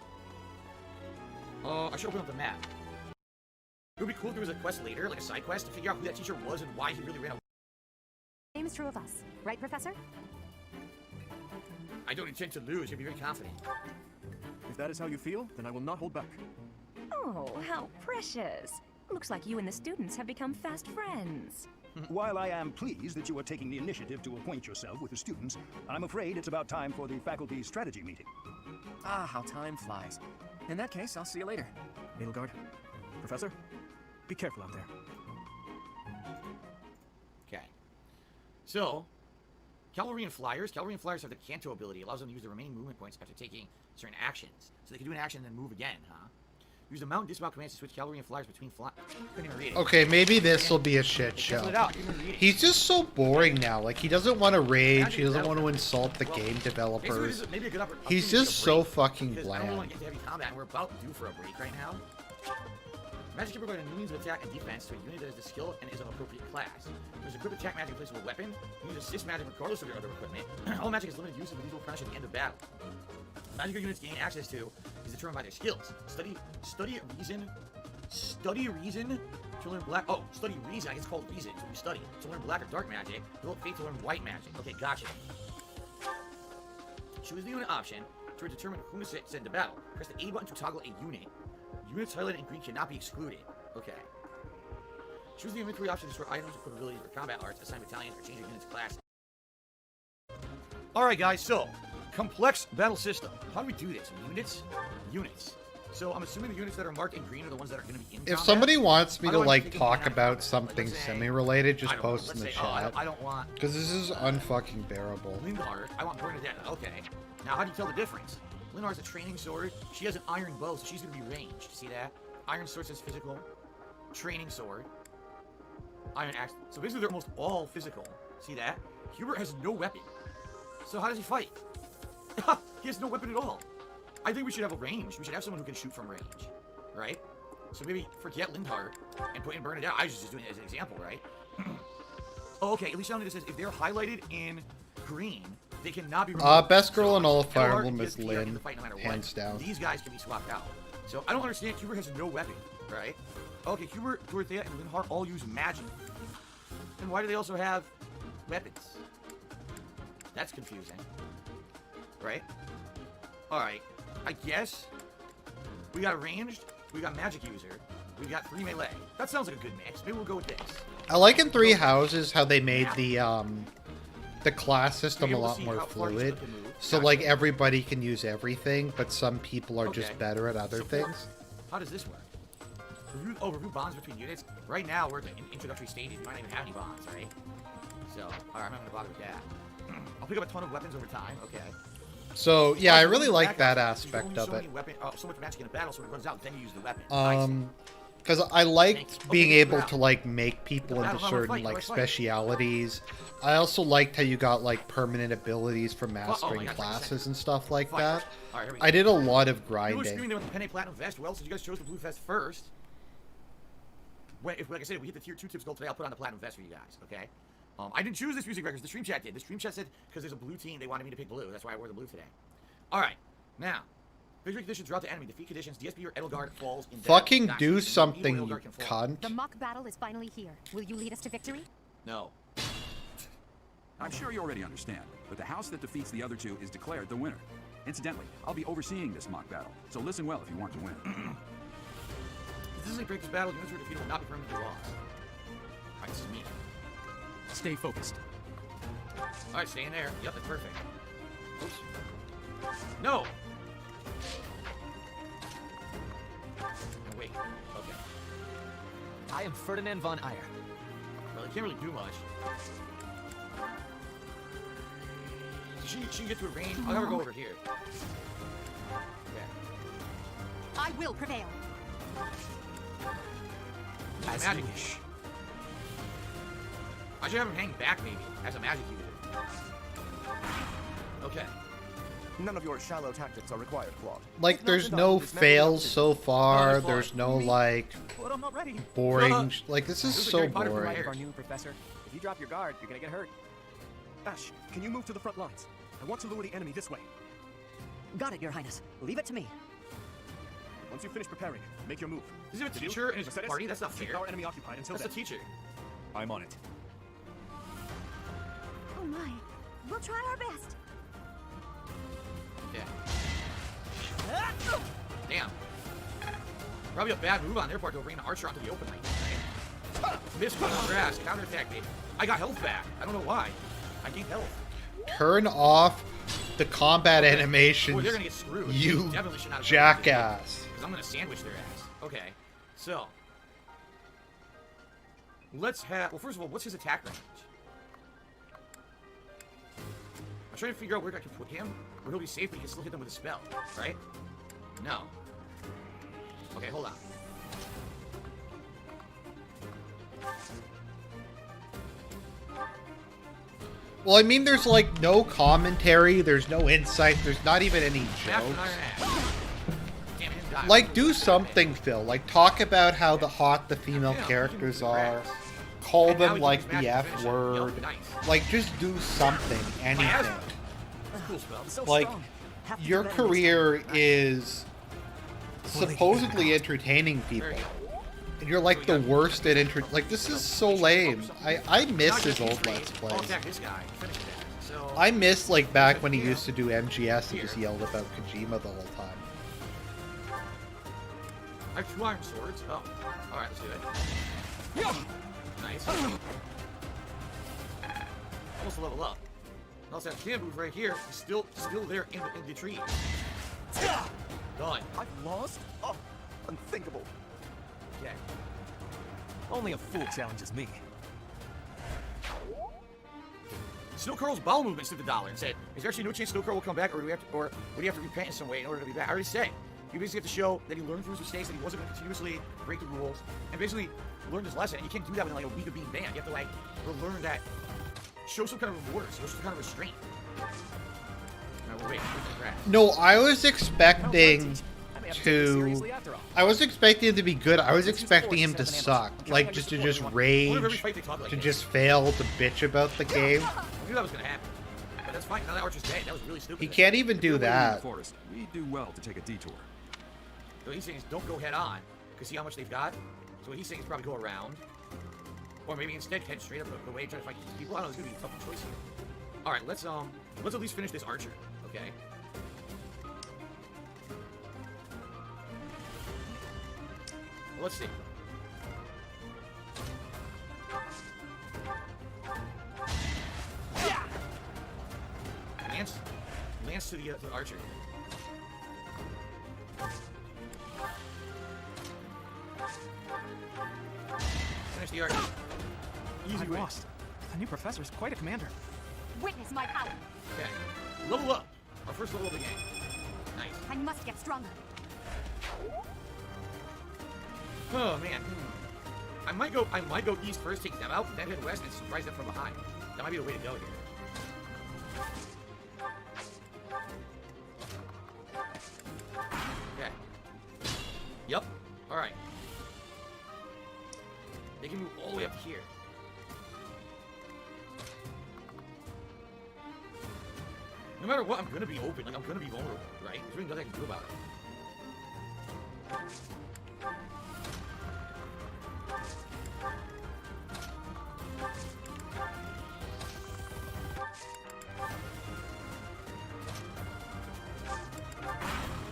I should open up the map. It would be cool if there was a quest later, like a side quest, to figure out who that teacher was and why he really ran away. Same is true of us, right, Professor? I don't intend to lose. You'll be very confident. If that is how you feel, then I will not hold back. Oh, how precious. Looks like you and the students have become fast friends. While I am pleased that you are taking the initiative to acquaint yourself with the students, I'm afraid it's about time for the faculty strategy meeting. Ah, how time flies. In that case, I'll see you later. Edelgard, Professor, be careful out there. Okay. So, Cavalry and Flyers. Cavalry and Flyers have the Canto ability. It allows them to use their remaining movement points after taking certain actions. So they can do an action and then move again, huh? Use the mount and dismount commands to switch Cavalry and Flyers between Couldn't even read it. Okay, maybe this will be a shit show. He's just so boring now. Like, he doesn't want to rage. He doesn't want to insult the game developers. He's just so fucking bland. I don't want to get to heavy combat, and we're about due for a break right now. Magic can provide a new means of attack and defense to a unit that has the skill and is of appropriate class. There's equip attack magic in place of a weapon. You use assist magic regardless of your other equipment. All magic is limited use and these will replenish at the end of battle. Magic your units gain access to is determined by their skills. Study reason to learn black. Oh, study reason. I guess it's called reason. So you study to learn black or dark magic. Develop faith to learn white magic. Okay, gotcha. Choose the unit option to determine whom to send into battle. Press the A button to toggle a unit. Units highlighted in green cannot be excluded. Okay. Choose the inventory option to store items, equip abilities, or combat arts, assign battalions, or change your unit's class. Alright guys, so, complex battle system. How do we do this? Units. So I'm assuming the units that are marked in green are the ones that are going to be in combat. If somebody wants me to, like, talk about something semi-related, just post in the chat. I don't want... Because this is unfucking bearable. Lindhart. I want Bernadette. Okay. Now, how do you tell the difference? Linhar's a training sword. She has an iron bow, so she's going to be ranged. See that? Iron sword says physical. Training sword. Iron axe. So basically they're almost all physical. See that? Hubert has no weapon. So how does he fight? He has no weapon at all. I think we should have a range. We should have someone who can shoot from range. Right? So maybe forget Lindhart and put in Bernadette. I was just doing it as an example, right? Oh, okay. At least it says if they're highlighted in green, they cannot be removed. Best girl in all of Fire Emblem is Lynn, hands down. These guys can be swapped out. So I don't understand. Hubert has no weapon, right? Okay, Hubert, Dorothea, and Lindhart all use magic. And why do they also have weapons? That's confusing. Right? Alright. I guess we got ranged, we got magic user, we got 3 melee. That sounds like a good mix. Maybe we'll go with this. I like in Three Houses how they made the class system a lot more fluid. So like everybody can use everything, but some people are just better at other things. How does this work? Review bonds between units. Right now, we're at the introductory stages. We might not even have any bonds, right? So, alright, I'm not gonna bother with that. I'll pick up a ton of weapons over time. Okay. So yeah, I really like that aspect of it. So much magic in a battle, so it runs out, then you use the weapon. Because I liked being able to like make people into certain like specialities. I also liked how you got like permanent abilities for mastering classes and stuff like that. I did a lot of grinding. You were screaming about the Penne Platinum vest. Well, since you guys chose the blue vest first, like I said, if we hit the tier 2 tips goal today, I'll put on the platinum vest for you guys. Okay. I didn't choose this music records. The stream chat did. The stream chat said because there's a blue team, they wanted me to pick blue. That's why I wore the blue today. All right. Now, victory conditions throughout the enemy. Defeat conditions. DSP or Edelgard falls in. Fucking do something, you cunt. The mock battle is finally here. Will you lead us to victory? No. I'm sure you already understand, but the house that defeats the other two is declared the winner. Incidentally, I'll be overseeing this mock battle, so listen well if you want to win. If this is a break this battle, units who are defeated will not be permanently lost. Alright, this is me. Stay focused. Alright, stay in there. Yep, that's perfect. Oops. No! And wait. Okay. I am Ferdinand von Eyre. Well, you can't really do much. She can get to a range. I'll have her go over here. Okay. I will prevail. As magic wish. I should have him hang back maybe as a magic user. Okay. None of your shallow tactics are required, Claude. Like, there's no fails so far. There's no like boring. Like, this is so boring. Our new professor. If you drop your guard, you're gonna get hurt. Ash, can you move to the front lines? I want to lure the enemy this way. Got it, Your Highness. Leave it to me. Once you finish preparing, make your move. Is he a teacher in his party? That's not fair. Keep our enemy occupied until That's then. a teacher. I'm on it. Oh my. We'll try our best. Yeah. Damn. Probably a bad move on their part to bring an archer onto the open range. Right? Miss one on grass. Counterattack, baby. I got health back. I don't know why. I gained health. Turn off the combat animations, Boy, they're gonna get screwed. you Definitely should not have jackass. Because I'm gonna sandwich their ass. Okay. So. Let's have... Well, first of all, what's his attack range? I'm trying to figure out where I can put him, where he'll be safe, but he can still hit them with a spell, right? No. Okay, hold on. Well, I mean, there's like no commentary, there's no insight, there's not even any jokes. Like, do something, Phil. Like, talk about how hot the female characters are. Call them like the F word. Like, just do something, anything. Like, your career is supposedly entertaining people. And you're like the worst at like, this is so lame. I miss his old Let's Plays. I miss like back when he used to do MGS and just yelled about Kojima the whole time. I have 2 iron swords. Oh. Alright, let's do it. Nice. Almost a level up. And also that can move right here. He's still there in the tree. Done. I've lost? Oh, unthinkable. Okay. Only a fool challenges me. Snowcurl's bowel movement stood the dollar and said, "Is there actually no chance Snowcurl will come back, or would he have to repent in some way in order to be back?" I already said. You basically have to show that he learned from his mistakes, that he wasn't going to continuously break the rules, and basically learned his lesson. And you can't do that within like a week of being banned. You have to like learn that, show some kind of reward, show some kind of restraint. Right, wait, no, I was expecting him to be good. I was expecting him to suck. Like, just rage, to just fail, to bitch about the game. I knew that was going to happen. But that's fine. Now that Archer's dead. That was really stupid. He can't even do that. We do well to take a detour. So what he's saying is don't go head on, because see how much they've got? So what he's saying is probably go around. Or maybe instead head straight up the way, try to fight these people. I don't know, it's going to be a tough choice here. All right, let's at least finish this archer, okay? Well, let's see. Yeah. Lance to the archer. Finish the archer. Easy lost. The new professor is quite a commander. Witness my power. Okay. Level up. Our first level of the game. Nice. I must get stronger. Oh man. I might go east first, take them out, then head west and surprise them from behind. That might be the way to go here. Okay. Yep. Alright. They can move all the way up here. No matter what, I'm gonna be open. Like, I'm gonna be vulnerable, right? There's really nothing I can do about it.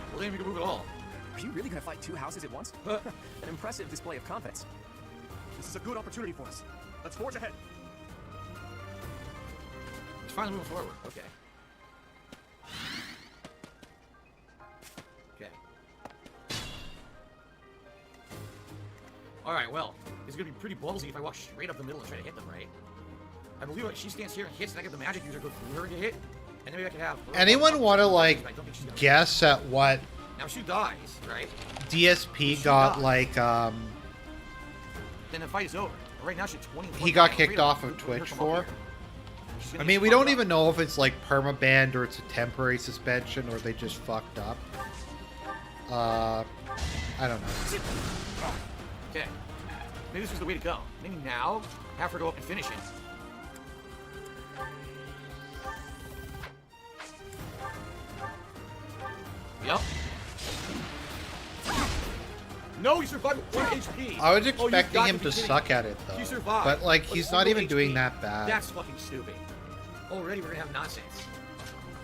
Well, then we can move it all. Are you really gonna fight 2 houses at once? An impressive display of confidence. This is a good opportunity for us. Let's forge ahead. It's finally moving forward. Okay. Okay. Alright, well, it's gonna be pretty ballsy if I walk straight up the middle and try to hit them, right? I believe like she stands here and hits, and I get the magic user go through her and get hit, and maybe I can have her. Anyone want to like guess at what Now she dies, right? DSP got dies. like Then the fight is over. Right now she's 21. he got kicked off of Twitch for? I mean, we don't even know if it's like permabanned or it's a temporary suspension or they just fucked up. I don't know. Okay. Maybe this was the way to go. Maybe now, have her go up and finish it. Yep. No, he survived with 1 HP. I was expecting him to suck at it though. He survived. But like with he's not 1 even HP. doing that bad. That's fucking stupid. Already we're gonna have nonsense.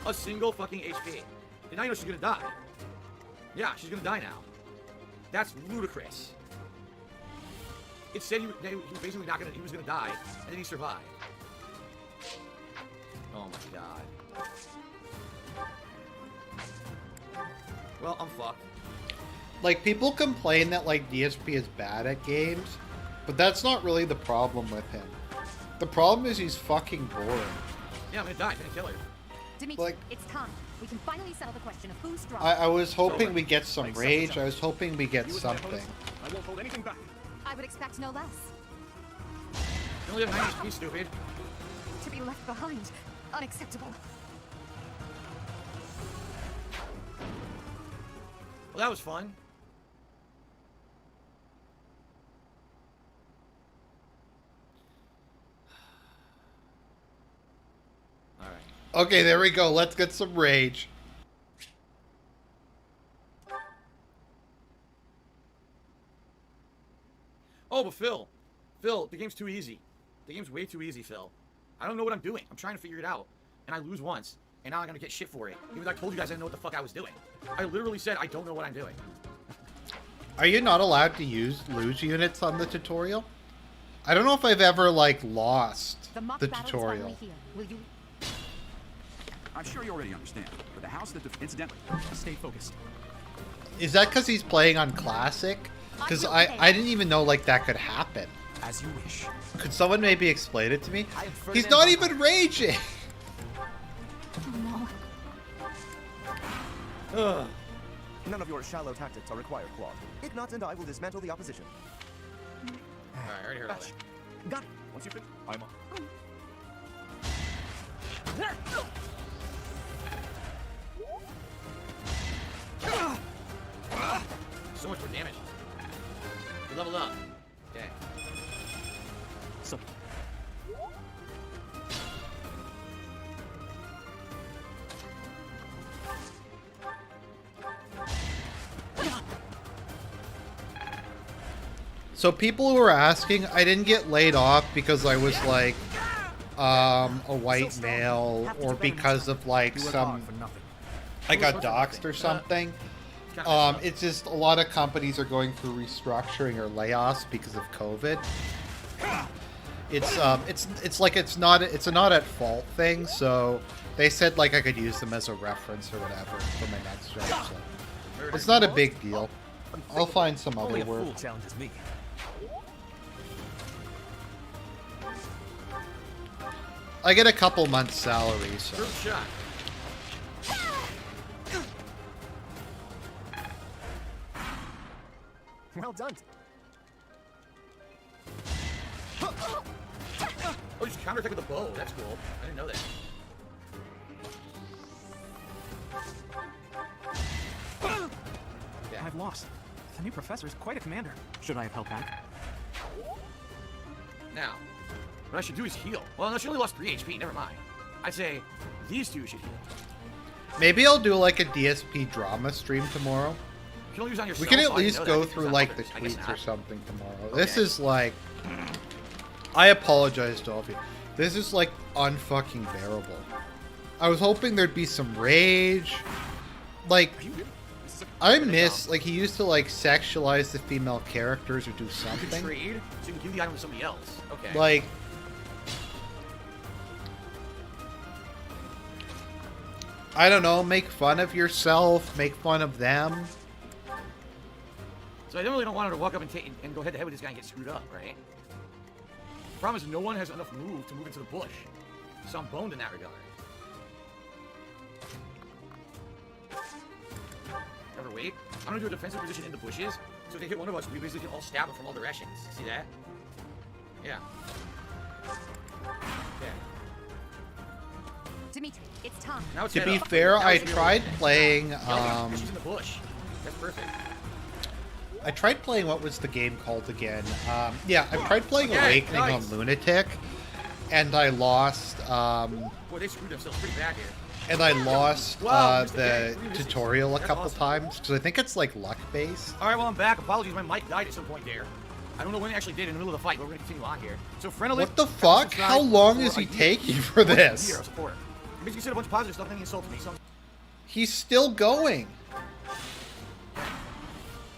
A single fucking HP. And now you know she's gonna die. Yeah, she's gonna die now. That's ludicrous. It said he was basically not gonna, he was gonna die, and then he survived. Oh my god. Well, I'm fucked. Like people complain that like DSP is bad at games, but that's not really the problem with him. The problem is he's fucking boring. Yeah, I'm gonna die. I'm gonna kill her. Dimitri, Like- it's time. We can finally settle the question of who's strong. I was hoping we get some rage. I was hoping we get You as my something. opponent, I won't hold anything back. I would expect no less. You only have 9 HP, stupid. To be left behind. Unacceptable. Well, that was fun. Alright. Okay, there we go. Let's get some rage. Oh, but Phil, the game's too easy. The game's way too easy, Phil. I don't know what I'm doing. I'm trying to figure it out. And I lose once. And now I'm gonna get shit for it. Even though I told you guys I didn't know what the fuck I was doing. I literally said I don't know what I'm doing. Are you not allowed to use lose units on the tutorial? I don't know if I've ever like lost the tutorial. Will you? I'm sure you already understand, but the house that incidentally, Stay focused. Is that because he's playing on classic? Because I didn't even know like that could happen. As you wish. Could someone maybe explain it to me? I am He's Ferdinand not von even raging. Ugh. None of your shallow tactics are required, Claude. Ignat and I will dismantle the opposition. Alright, I already heard all that. Got it. Once you fit, I'm on. So much more damage. We leveled up. Okay. So, So people who were asking, I didn't get laid off because I was like a white male, or because of like some, I got doxxed or something. It's just a lot of companies are going through restructuring or layoffs because of COVID. It's a not at fault thing, so they said like I could use them as a reference or whatever for my next job. So it's not a big deal. I'll find some other work. Fool challenges me. I get a couple months' salary, so. Shot. Well done. Oh, you just counterattack with a bow. That's cool. I didn't know that. Yeah. I've lost. The new professor is quite a commander. Should I have held back? Now, what I should do is heal. Well, no, she only lost 3 HP. Never mind. I'd say these two should heal. Maybe I'll do like a DSP drama stream tomorrow. You can use on yourself. We can at least go through like the tweets or something tomorrow. Okay. This is like, I apologize to all of you. This is like unfucking bearable. I was hoping there'd be some rage. Like, I miss, like, he used to like sexualize the female characters or do something. You can trade, so you can give the item to somebody else. Okay. Like, I don't know, make fun of yourself, make fun of them. So I really don't want her to walk up and go head to head with this guy and get screwed up, right? Problem is, no one has enough move to move into the bush. So I'm boned in that regard. Ever wait? I'm gonna do a defensive position in the bushes, so if they hit one of us, we basically can all stab them from all directions. See that? Yeah. Yeah. Dimitri, it's time. Now it's to be fair, I tried playing. She's in the bush. That's perfect. I tried playing, what was the game called again? Yeah, I tried playing Awakening on Lunatic, and I lost. Boy, they screwed themselves pretty bad here. And I lost the tutorial a couple times, because I think it's like luck based. Alright, well, I'm back. Apologies, my mic died at some point there. I don't know when it actually did in the middle of the fight, but we're going to continue on here. So, Frenelith, what the fuck? How long is he taking for this? He basically said a bunch of positive stuff, then he insulted me. So he's still going.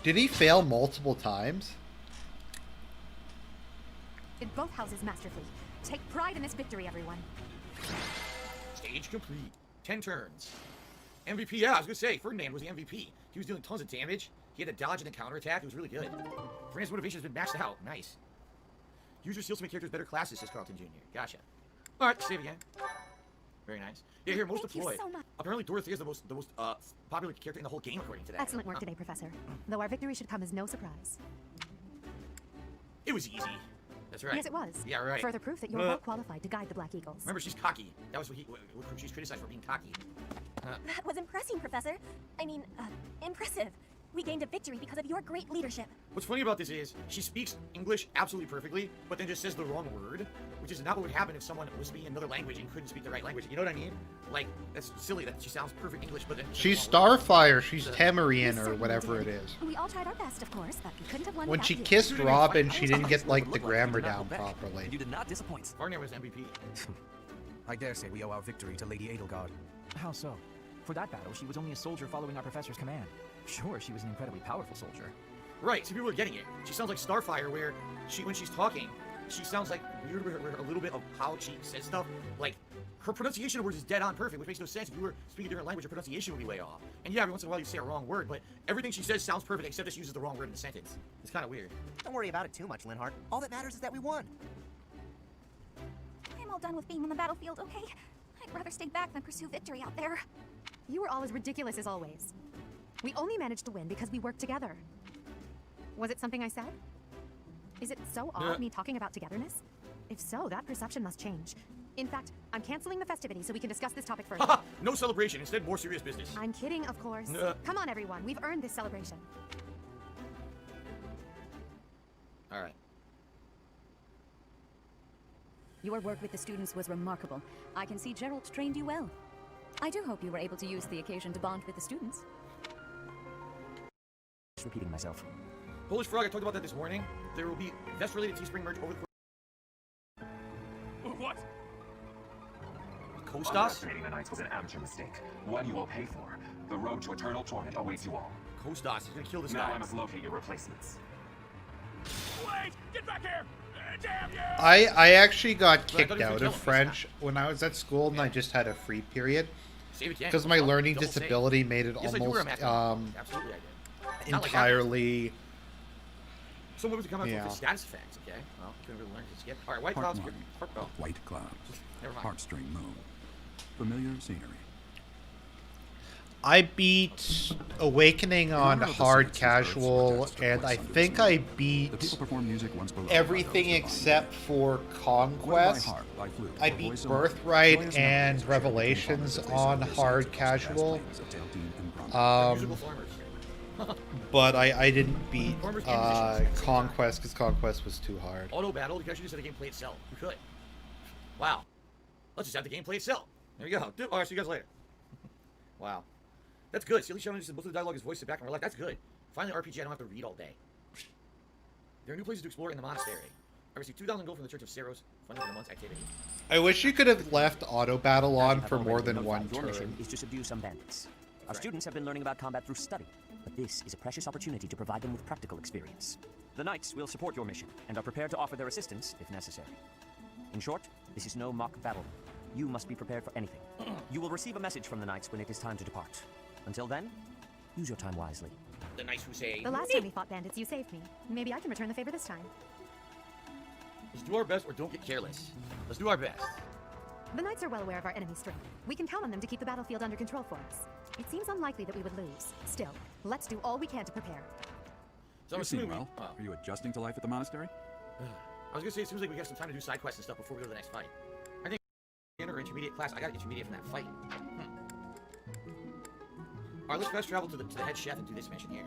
Did he fail multiple times? Did both houses masterfully. Take pride in this victory, everyone. Stage complete. 10 turns. MVP, yeah, I was going to say, Ferdinand was the MVP. He was doing tons of damage. He had a dodge and a counterattack. It was really good. Ferdinand's motivation has been maxed out. Nice. Use your skills to make characters better classes, says Carlton Jr. Gotcha. Alright, save again. Very nice. Yeah, here, most deployed. So much. Apparently, Dorothea is the most popular character in the whole game, according to that. Excellent work today, Professor. Though our victory should come as no surprise. It was easy. That's right. Yes, it was. Yeah, right. Further proof that you're well qualified to guide the Black Eagles. Remember, she's cocky. That was what she's criticized for, being cocky. That was impressive, Professor. I mean, impressive. We gained a victory because of your great leadership. What's funny about this is, she speaks English absolutely perfectly, but then just says the wrong word, which is not what would happen if someone was speaking another language and couldn't speak the right language. You know what I mean? Like, that's silly that she sounds perfect English, but then... She's Starfire, she's Tamarian, or whatever it is. We all tried our best, of course, but we couldn't have won When without she you. kissed Robin, she didn't get, like, the grammar down back. properly. You did not disappoint. Ferdinand was MVP. I dare say we owe our victory to Lady Edelgard. How so? For that battle, she was only a soldier following our professor's command. Sure, she was an incredibly powerful soldier. Right, so people are getting it. She sounds like Starfire, where when she's talking, she sounds like weird with a little bit of how she says stuff. Like, her pronunciation of words is dead on perfect, which makes no sense. If you were speaking a different language, your pronunciation would be way off. And yeah, every once in a while you say a wrong word, but everything she says sounds perfect, except that she uses the wrong word in the sentence. It's kind of weird. Don't worry about it too much, Linhardt. All that matters is that we won. I'm all done with being on the battlefield, okay? I'd rather stay back than pursue victory out there. You were all as ridiculous as always. We only managed to win because we worked together. Was it something I said? Is it so odd me talking about togetherness? If so, that perception must change. In fact, I'm canceling the festivities so we can discuss this topic further. No celebration, instead more serious business. I'm kidding, of course. Come on, everyone. We've earned this celebration. All right. Your work with the students was remarkable. I can see Gerald trained you well. I do hope you were able to use the occasion to bond with the students. Just repeating myself. Polish Frog, I talked about that this morning. There will be vest-related Teespring merch over the... What? Kostas? Underestimating the Knights was an amateur mistake. One you will pay for. The road to eternal torment awaits you all. Kostas, he's gonna kill this now guy. I must locate your replacements. Wait! Get back here! Damn you! I actually got kicked out of French when I was at school, and I just had a free period because my learning disability made it almost entirely. Some movies come out with status effects. Okay, well, you couldn't really learn to skip. All right, White Clouds. White Clouds. Never mind. Heartstring Moon. Familiar scenery. I beat Awakening on hard casual, and I think I beat everything except for Conquest. I beat Birthright and Revelations on hard casual. But I didn't beat Conquest because Conquest was too hard. Auto battle, you can actually just have the gameplay itself. You could. Wow. Let's just have the gameplay itself. There you go. Alright, see you guys later. Wow. That's good. See, at least most of the dialogue is voiced back in real life. That's good. Finally, RPG I don't have to read all day. There are new places to explore in the monastery. I received 2,000 gold from the Church of Seros, funding for the month's activity. I wish you could have left auto battle on for more than one Your mission turn. is to subdue some bandits. Our students have been learning about combat through study, but this is a precious opportunity to provide them with practical experience. The Knights will support your mission and are prepared to offer their assistance if necessary. In short, this is no mock battle. You must be prepared for anything. You will receive a message from the Knights when it is time to depart. Until then, use your time wisely. The Knights who say... The last time we fought bandits, you saved me. Maybe I can return the favor this time. Let's do our best or don't get careless. Let's do our best. The Knights are well aware of our enemy's strength. We can count on them to keep the battlefield under control for us. It seems unlikely that we would lose. Still, let's do all we can to prepare. So You're seeing well. Are you adjusting to life at the monastery? I was gonna say, it seems like we have some time to do side quests and stuff before we go to the next fight. I think or intermediate class, I got intermediate from that fight. Alright, let's fast travel to the head chef and do this mission here.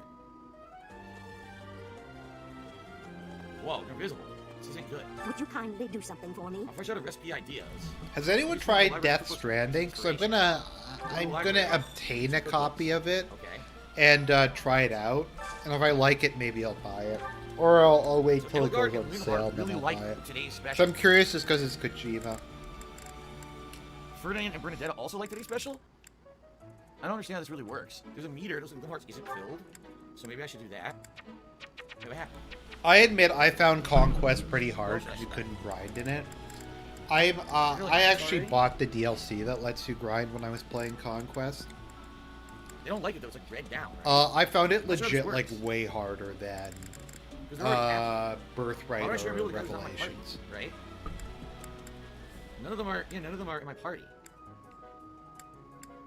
Whoa, you're invisible. This isn't good. Would you kindly do something for me? I'm fresh out of recipe ideas. Has anyone tried Death Stranding? So I'm gonna obtain a copy of it and try it out. And if I like it, maybe I'll buy it, or I'll wait till it goes on sale and then I'll buy it. So I'm curious just because it's Kojima. Ferdinand and Bernadetta also like today's special? I don't understand how this really works. There's a meter, it looks like the hearts isn't filled. So maybe I should do that. Maybe what happened? I admit I found Conquest pretty hard because you couldn't grind in it. I actually bought the DLC that lets you grind when I was playing Conquest. They don't like it though, it's like red down. Right? I found it legit like way harder than Birthright or Revelations. Right? None of them are in my party.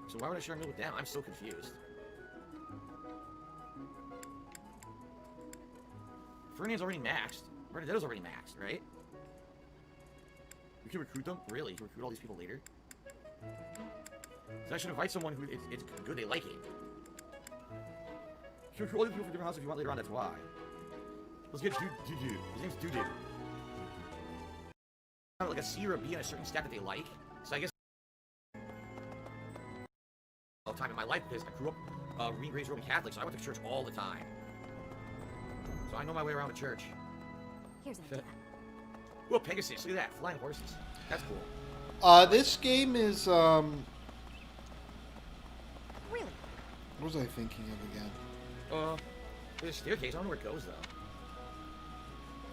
So why would I share a meal with them? I'm so confused. Ferdinand's already maxed. Bernadetta's already maxed, right? You can recruit them? Really? You can recruit all these people later? So I should invite someone who it's good, they like it. You can recruit all these people from different houses if you want later on, that's why. Let's get Doo-Doo. His name's Doo-Doo. Like a C or a B in a certain stat that they like. So I guess all the time in my life because I grew up raised Roman Catholic, so I went to church all the time. So I know my way around a church. Here's an idea. Whoa, Pegasus! Look at that, flying horses. That's cool. This game is Really? What was I thinking of again? There's a staircase. I don't know where it goes though.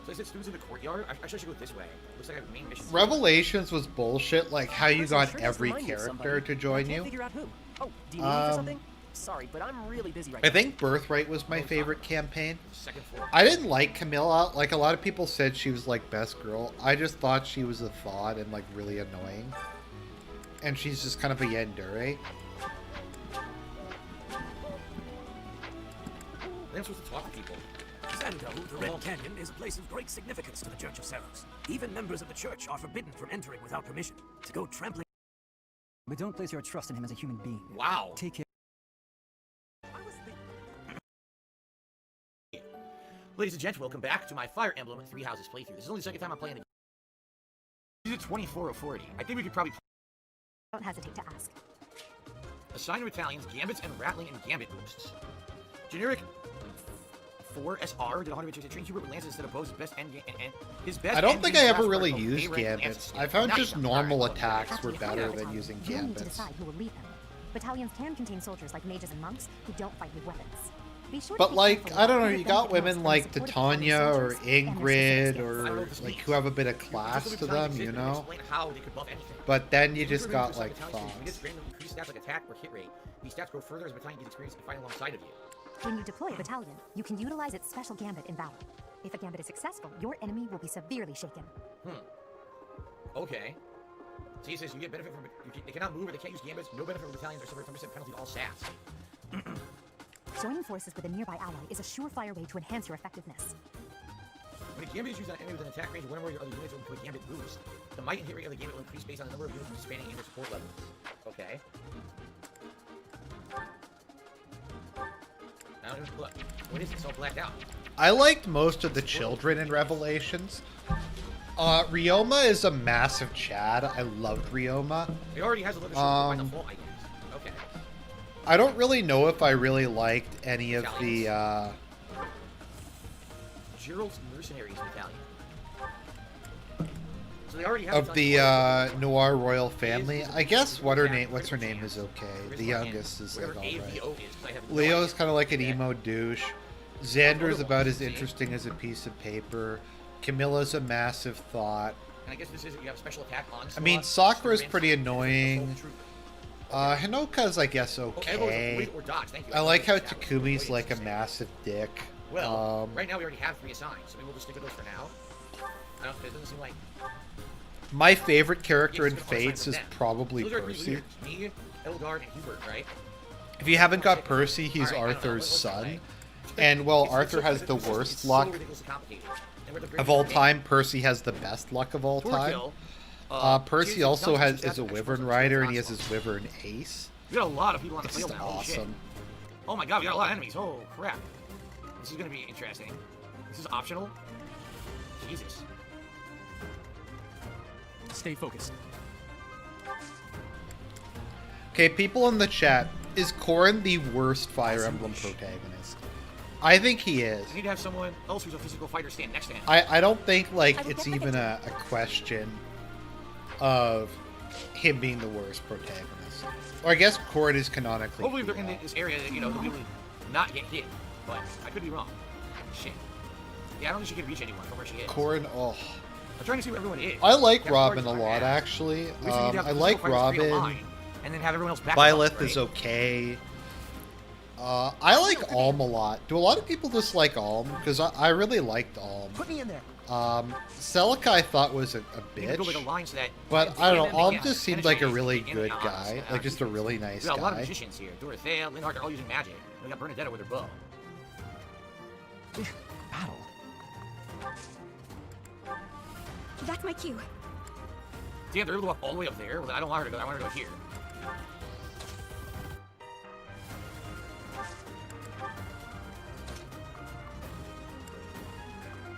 So I said students in the courtyard. Actually, I should go this way. Looks like I have main mission. Revelations was bullshit. Like how you got every character to join you. Figure out who. Oh, do you need me for something? Sorry, but I'm really busy right now. I think Birthright was my favorite campaign. I didn't like Camilla. Like a lot of people said she was like best girl. I just thought she was a thought and like really annoying. And she's just kind of a yandere. I'm supposed to talk to people. Sando, the Red Canyon, is a place of great significance to the Church of Seros. Even members of the church are forbidden from entering without permission. To go trampling... But don't place your trust in him as a human being. Wow. Take care. Ladies and gents, welcome back to my Fire Emblem 3 Houses playthrough. This is only the second time I'm playing the game. These are 24 or 40. I think we could probably... Don't hesitate to ask. Assign battalions, gambits, and rattling and gambit boosts. Generic 4 SR did 100 train Hubert with lances instead of bows. His best I don't think I ever really used used gambits. I found just normal attacks were better than using You'll need to gambits. decide who will lead them. Battalions can contain soldiers like mages and monks who don't fight with weapons. Be sure to But be like, careful I don't know, with you who got benefit women most like from the support of Titania battalion or soldiers and their Ingrid specific or skills. like who have a bit of class to them, you know? But then you just got like thoughts. Increase stats like attack or hit rate. These stats grow further as a battalion gets experience and fight alongside of you. When you deploy a battalion, you can utilize its special gambit in battle. If a gambit is successful, your enemy will be severely shaken. Okay. So he says you get benefit from they cannot move or they can't use gambits. No benefit from battalions or suffer 10% penalty to all stats. Joining forces with a nearby ally is a surefire way to enhance your effectiveness. When a gambit is used on an enemy with an attack range, one or more of your other units will employ gambit boost. The might and hit rate of the gambit will increase based on the number of units participating in their support levels. Okay. Now look, what is it? It's all blacked out. I liked most of the children in Revelations. Ryoma is a massive Chad. I loved Ryoma. It already has a leather shirt by default, I guess. Okay. I don't really know if I really liked any of the Gerald's Mercenaries Battalion. So they already have of the Noir royal family. I guess what's her name is okay. The youngest is like alright. Leo's kind of like an emo douche. Xander's about as interesting as a piece of paper. Camilla's a massive thought. And I guess this is you have special attack on. I mean, Sakura's pretty annoying. Hinoka's, I guess, okay. I like how Takumi's like a massive dick. Well, right now we already have 3 assigned, so maybe we'll just stick with those for now. I don't. It doesn't seem like. My favorite character in Fates is probably Those are Percy. me, Eldard, and Hubert, right? If you haven't got Percy, he's Arthur's son. And, well, Arthur has the worst luck of all time. Percy has the best luck of all time. Percy also is a Wyvern rider, and he has his Wyvern ace. We got a lot of people on the It's field just now. Holy shit. awesome. Oh my god, we got a lot of enemies. Oh crap. This is gonna be interesting. This is optional. Jesus. Stay focused. Okay, people in the chat, is Corrin the worst Fire Emblem protagonist? I think he is. You need to have someone else who's a physical fighter stand next to him. I don't think, like, it's even a question of him being the worst protagonist. Or I guess Corrin is canonically. Hopefully they're in this area that, you know, we will not get hit. But I could be wrong. Shit. Yeah, I don't think she can reach anyone from where she is. Corrin, oh. I'm trying to see where everyone is. I like Robin a lot, actually. I like Robin. And then have everyone else back. Violet is okay. I like Alm a lot. Do a lot of people dislike Alm? Because I really liked Alm. Put me in there. Celica I thought was a bitch. But I don't know, Alm just seemed like a really good guy. Like just a really nice we got a lot of guy. magicians here. Dorothea, Linhardt, they're all using magic. We got Bernadetta with her bow. Battle. That's my cue. Damn, they're able to walk all the way up there. Well, I don't want her to go. I want her to go here.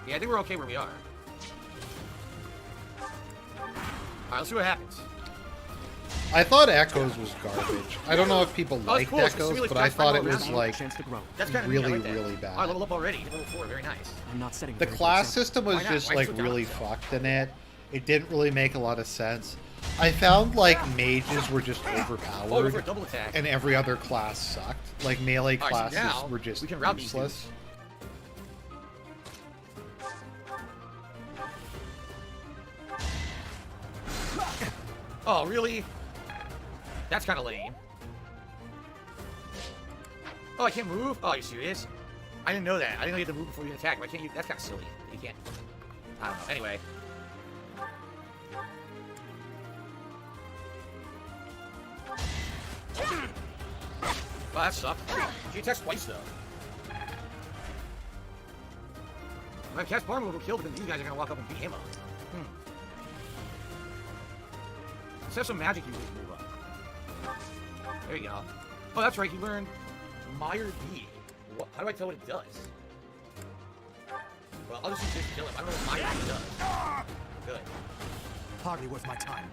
Yeah, I think we're okay where we are. Alright, let's see what happens. I thought Echoes was garbage. I don't know if people Oh, liked cool. Echoes, but I thought it was like That's kind of really, neat. I like that. really bad. I level up already. Level 4, very nice. I'm not setting The class system was Why not? just Why like so down really so? fucked in it. It didn't really make a lot of sense. I found like mages were just Oh, overpowered, for a double attack. and every other class sucked. Like melee All right, so classes now were just we can route these useless. Oh, really? That's kind of lame. Oh, I can't move? Oh, are you serious? I didn't know that. I didn't know you had to move before you can attack. Why can't you? That's kind of silly. You can't. I don't know. Anyway. Well, that sucked. She attacks twice, though. My cast Barman will kill, but then these guys are gonna walk up and beat him up. Let's have some magic users move up. There you go. Oh, that's right. You learned Meyer D. What? How do I tell what it does? Well, I'll just use this to kill him. I don't know what Meyer D does. Good. Hardly worth my time.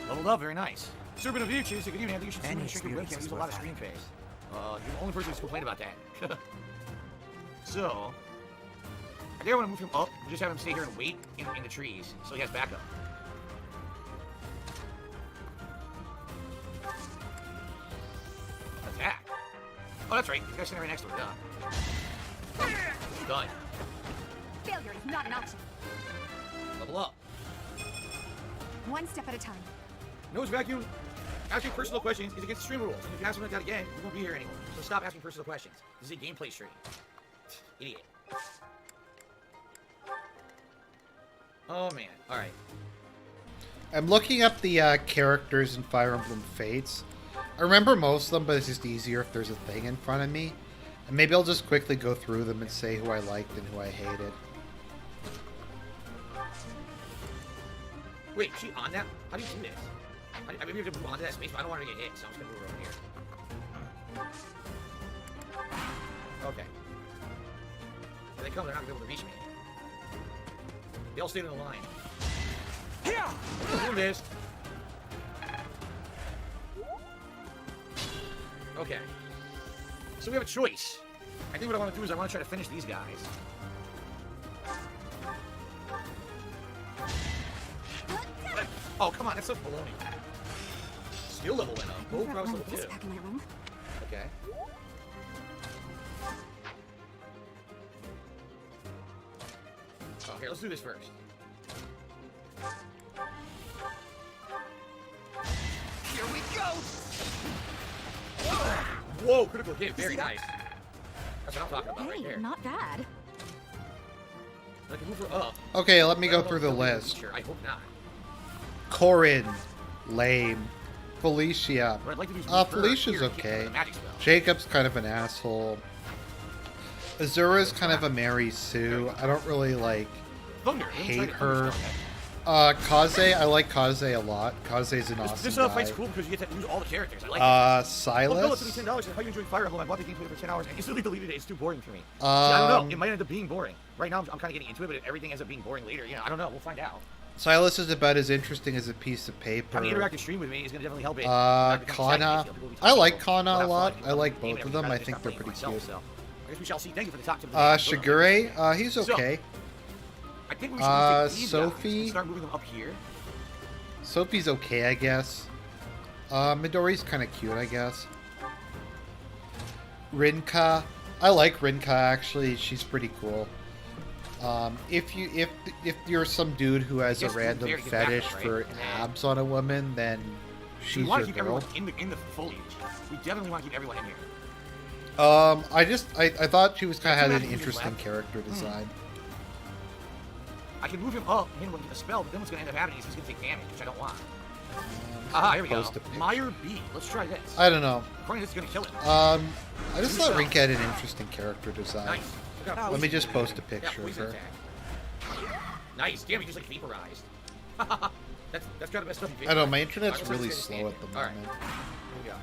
Leveled up, very nice. Serpent of Bitchute, so good evening. I think you should see me shrink your webcam. Use a lot of screen face. You're the only person who's complained about that. So, I think I want to move him up and just have him stay here and wait in the trees so he has backup. Attack. Oh, that's right. This guy's sitting right next to her. Duh. Done. Failure is not an option. Level up. One step at a time. Nose vacuum. Asking personal questions is against stream rules. And if you ask something like that again, we won't be here anymore. So stop asking personal questions. This is a gameplay stream. Idiot. Oh, man. Alright. I'm looking up the characters in Fire Emblem Fates. I remember most of them, but it's just easier if there's a thing in front of me. And maybe I'll just quickly go through them and say who I liked and who I hated. Wait, is she on that? How do you do this? I maybe we have to move on to that space, but I don't want her to get hit, so I'm just gonna move her over here. Okay. If they come, they're not gonna be able to reach me. They all stayed in the line. Yeah! Who missed? Okay. So we have a choice. I think what I want to do is I want to try to finish these guys. Oh, come on, that's so baloney. Skill level went up. Oh, prowess level 2. Okay. Oh, here, let's do this first. Here we go! Whoa, critical hit, very nice. That's what I'm talking about right there. Not bad. I can move her up. Okay, let me go through the list. I hope not. Corin, lame. Felicia. What I'd like to do is Felicia's okay. Jacob's kind of an asshole. Azura's kind of a Mary Sue. I don't really like hate her. Kaze, I like Kaze a lot. Kaze's an awesome This guy. fight's cool because you get to use all the characters. I like it. Silas. Well, it's $10. How you enjoying Fire Emblem? I bought the game for 10 hours and I instantly deleted it. It's too boring for me. See, I don't know. It might end up being boring. Right now, I'm kind of getting into it, but if everything ends up being boring later, you know, I don't know. We'll find out. Silas is about as interesting as a piece of paper. Having an interactive stream with me is going to definitely help it. Kana. I like Kana a lot. I like both of them. I think they're pretty cute. So, I guess we shall see. Thank you for the top tip. Shigure, he's okay. I think we should take these Sophie. and start moving them up here. Sophie's okay, I guess. Midori's kind of cute, I guess. Rinka. I like Rinka, actually. She's pretty cool. If you're some dude who has a random fetish for abs on a woman, then she's your keep girl. Everyone in the foliage. We definitely want to keep everyone in here. I thought she was kind of had an interesting character design. I can move him up and hit him with a spell, but then what's going to end up happening is he's going to take damage, which I don't want. Here we go. Meyer B. Let's try this. I don't know. According to this, is going to kill it. I just thought Rinka had an interesting character design. Nice. Let me just post a picture of her. Nice. Damn, he just like vaporized. that's kind of messed up. I don't know. My internet's really slow at the moment. Alright. Here we go.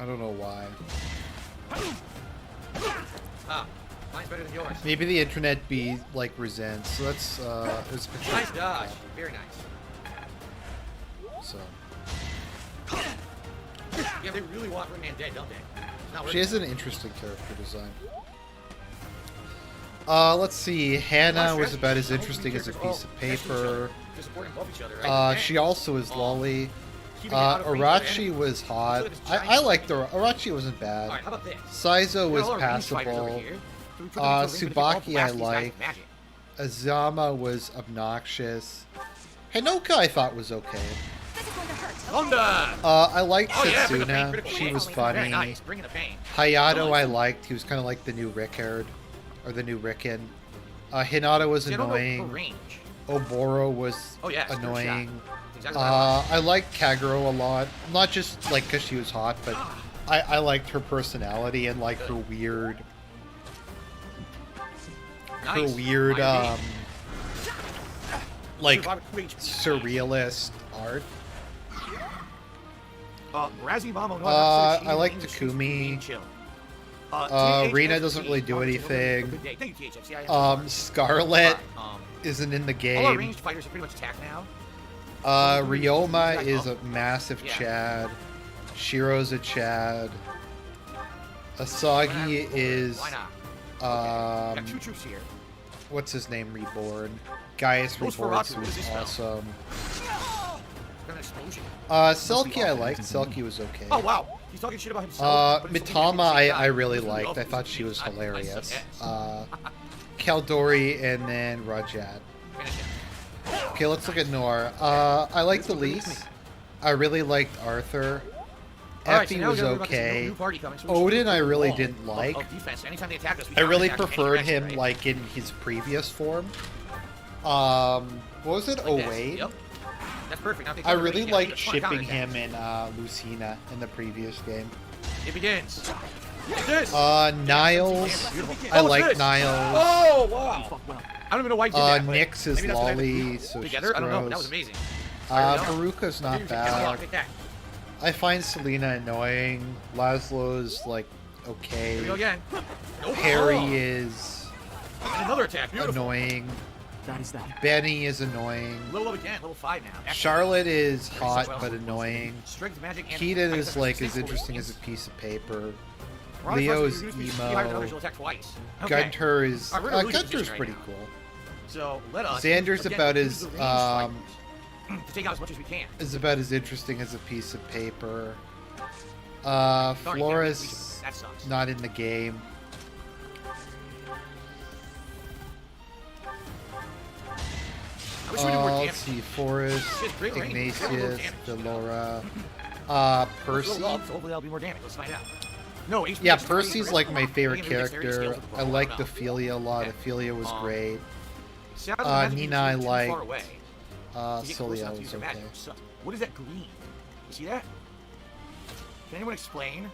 I don't know why. Mine's better than yours. Maybe the internet be like resents. So that's nice dodge. Very nice. So. Yeah, they really want Ringman dead, don't they? She has an interesting character design. Let's see. Hannah was about as interesting as a piece of paper. She also is lolly. Arachi was hot. I liked her. Arachi wasn't bad. Saizo was passable. Tsubaki I liked. Azama was obnoxious. Hinoka I thought was okay. I liked Setsuna. She was funny. Hayato I liked. He was kind of like the new Rickard. Or the new Ricken. Hinata was annoying. Oboro was annoying. I liked Kagero a lot. Not just like because she was hot, but I liked her personality and like her weird... Her weird, like, surrealist art. I like Takumi. Rina doesn't really do anything. Scarlet isn't in the game. All our ranged fighters are pretty much attack now. Ryoma is a massive Chad. Shiro's a Chad. Asagi is Got 2 troops here. What's his name? Reborn. Gaius Those Reborn, Ferratu, who what is was this spell? awesome. Got an explosion. Selkie I liked. Selkie was okay. Oh, wow. He's talking shit about himself. but he's talking Mitama about himself. I really He's really liked. I awful. thought she was I hilarious. suck Kaldori and then Rajad. Okay, let's look at Nor. I like the Lys. I really liked Arthur. Alright, Effie so now we was gotta worry about this okay. new party coming, so we Odin should I do really wall didn't like. of defense. Anytime they attack us, we I really counterattack and preferred aggression, him right? like in his previous form. What was it? Like this. Wade? Yep. That's perfect. Now, if they I come really yeah, liked it's fun shipping counterattack. him in Lucina in the previous game. It begins. What's this? Niles. Beautiful. I Oh, what's like this? Niles. Oh, wow. I don't even know why you did that. but Nyx is maybe that's what I lolly, did so she's together. I don't know. That gross. was amazing. Haruka's not Take bad. that. I find Selena annoying. Laszlo's like okay. Here we go again. Nope. Harry Oh. is And another attack. Beautiful. annoying. That is that. Benny is annoying. Level up again. Level 5 now. Excellent. Charlotte is Very hot well. but annoying. Strength, magic, and Keaton I is guess like that's as the interesting six as a piece of paper. We're on the Leo front, is so if you hit higher than others, emo. you'll attack twice. Okay. Gunter is All right, we're in a losing Gunter's position right pretty now. cool. So let us. Xander's again, about use as the ranged fighters to take out as much as we can. is about as interesting as a piece of paper. Sorry, Flora's that sucks. not in the game. I wish we did more damage. Let's see, Forrest, Shit, great range. Ignatius, Delora, Percy. So hopefully that'll be more damage. Let's find out. No, HP Yeah, is Percy's great. like my favorite I think every dexterity character. skills I with liked Bob. Ophelia a lot. Okay. Ophelia was great. See, I don't imagine Nina you I too like. far away to get close Solia enough to was use your okay. magic, which sucks. What is that green? You see that? Can anyone explain?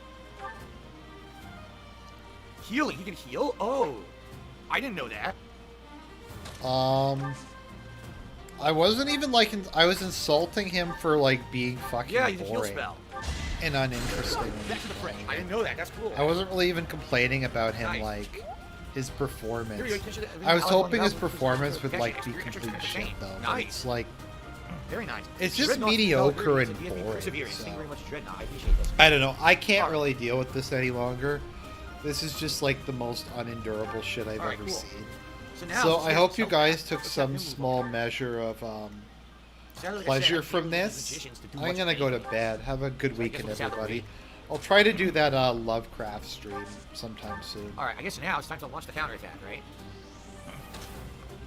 Healing. He can heal? Oh. I didn't know that. I wasn't even like I was insulting him for like being fucking Yeah, he's a heal boring spell. and uninteresting. Back to the French. I didn't know that. That's cool. I wasn't really even complaining about him Nice. like his performance. Here you go, I was I'll hoping his go. performance would Catch like it. be Extra, complete extra, shit though. But Nice. it's like Very nice. it's just Dreadnought, mediocre very and nice. DSP boring. Perseverance. so. Thank you very much, Dreadnought. I appreciate this. I don't know. I can't really deal with this any longer. This is just like the most unendurable shit I've Alright, ever cool. seen. So now, So I hope you so- guys took let's have some him move small on. measure of Saturday, like I said, pleasure I from can't use this. magicians to do I'm much gonna go to anything. bed. Have a good So I guess weekend, we'll chat everybody. week. I'll try to do that Lovecraft stream sometime soon. Alright, I guess now it's time to launch the counterattack, right?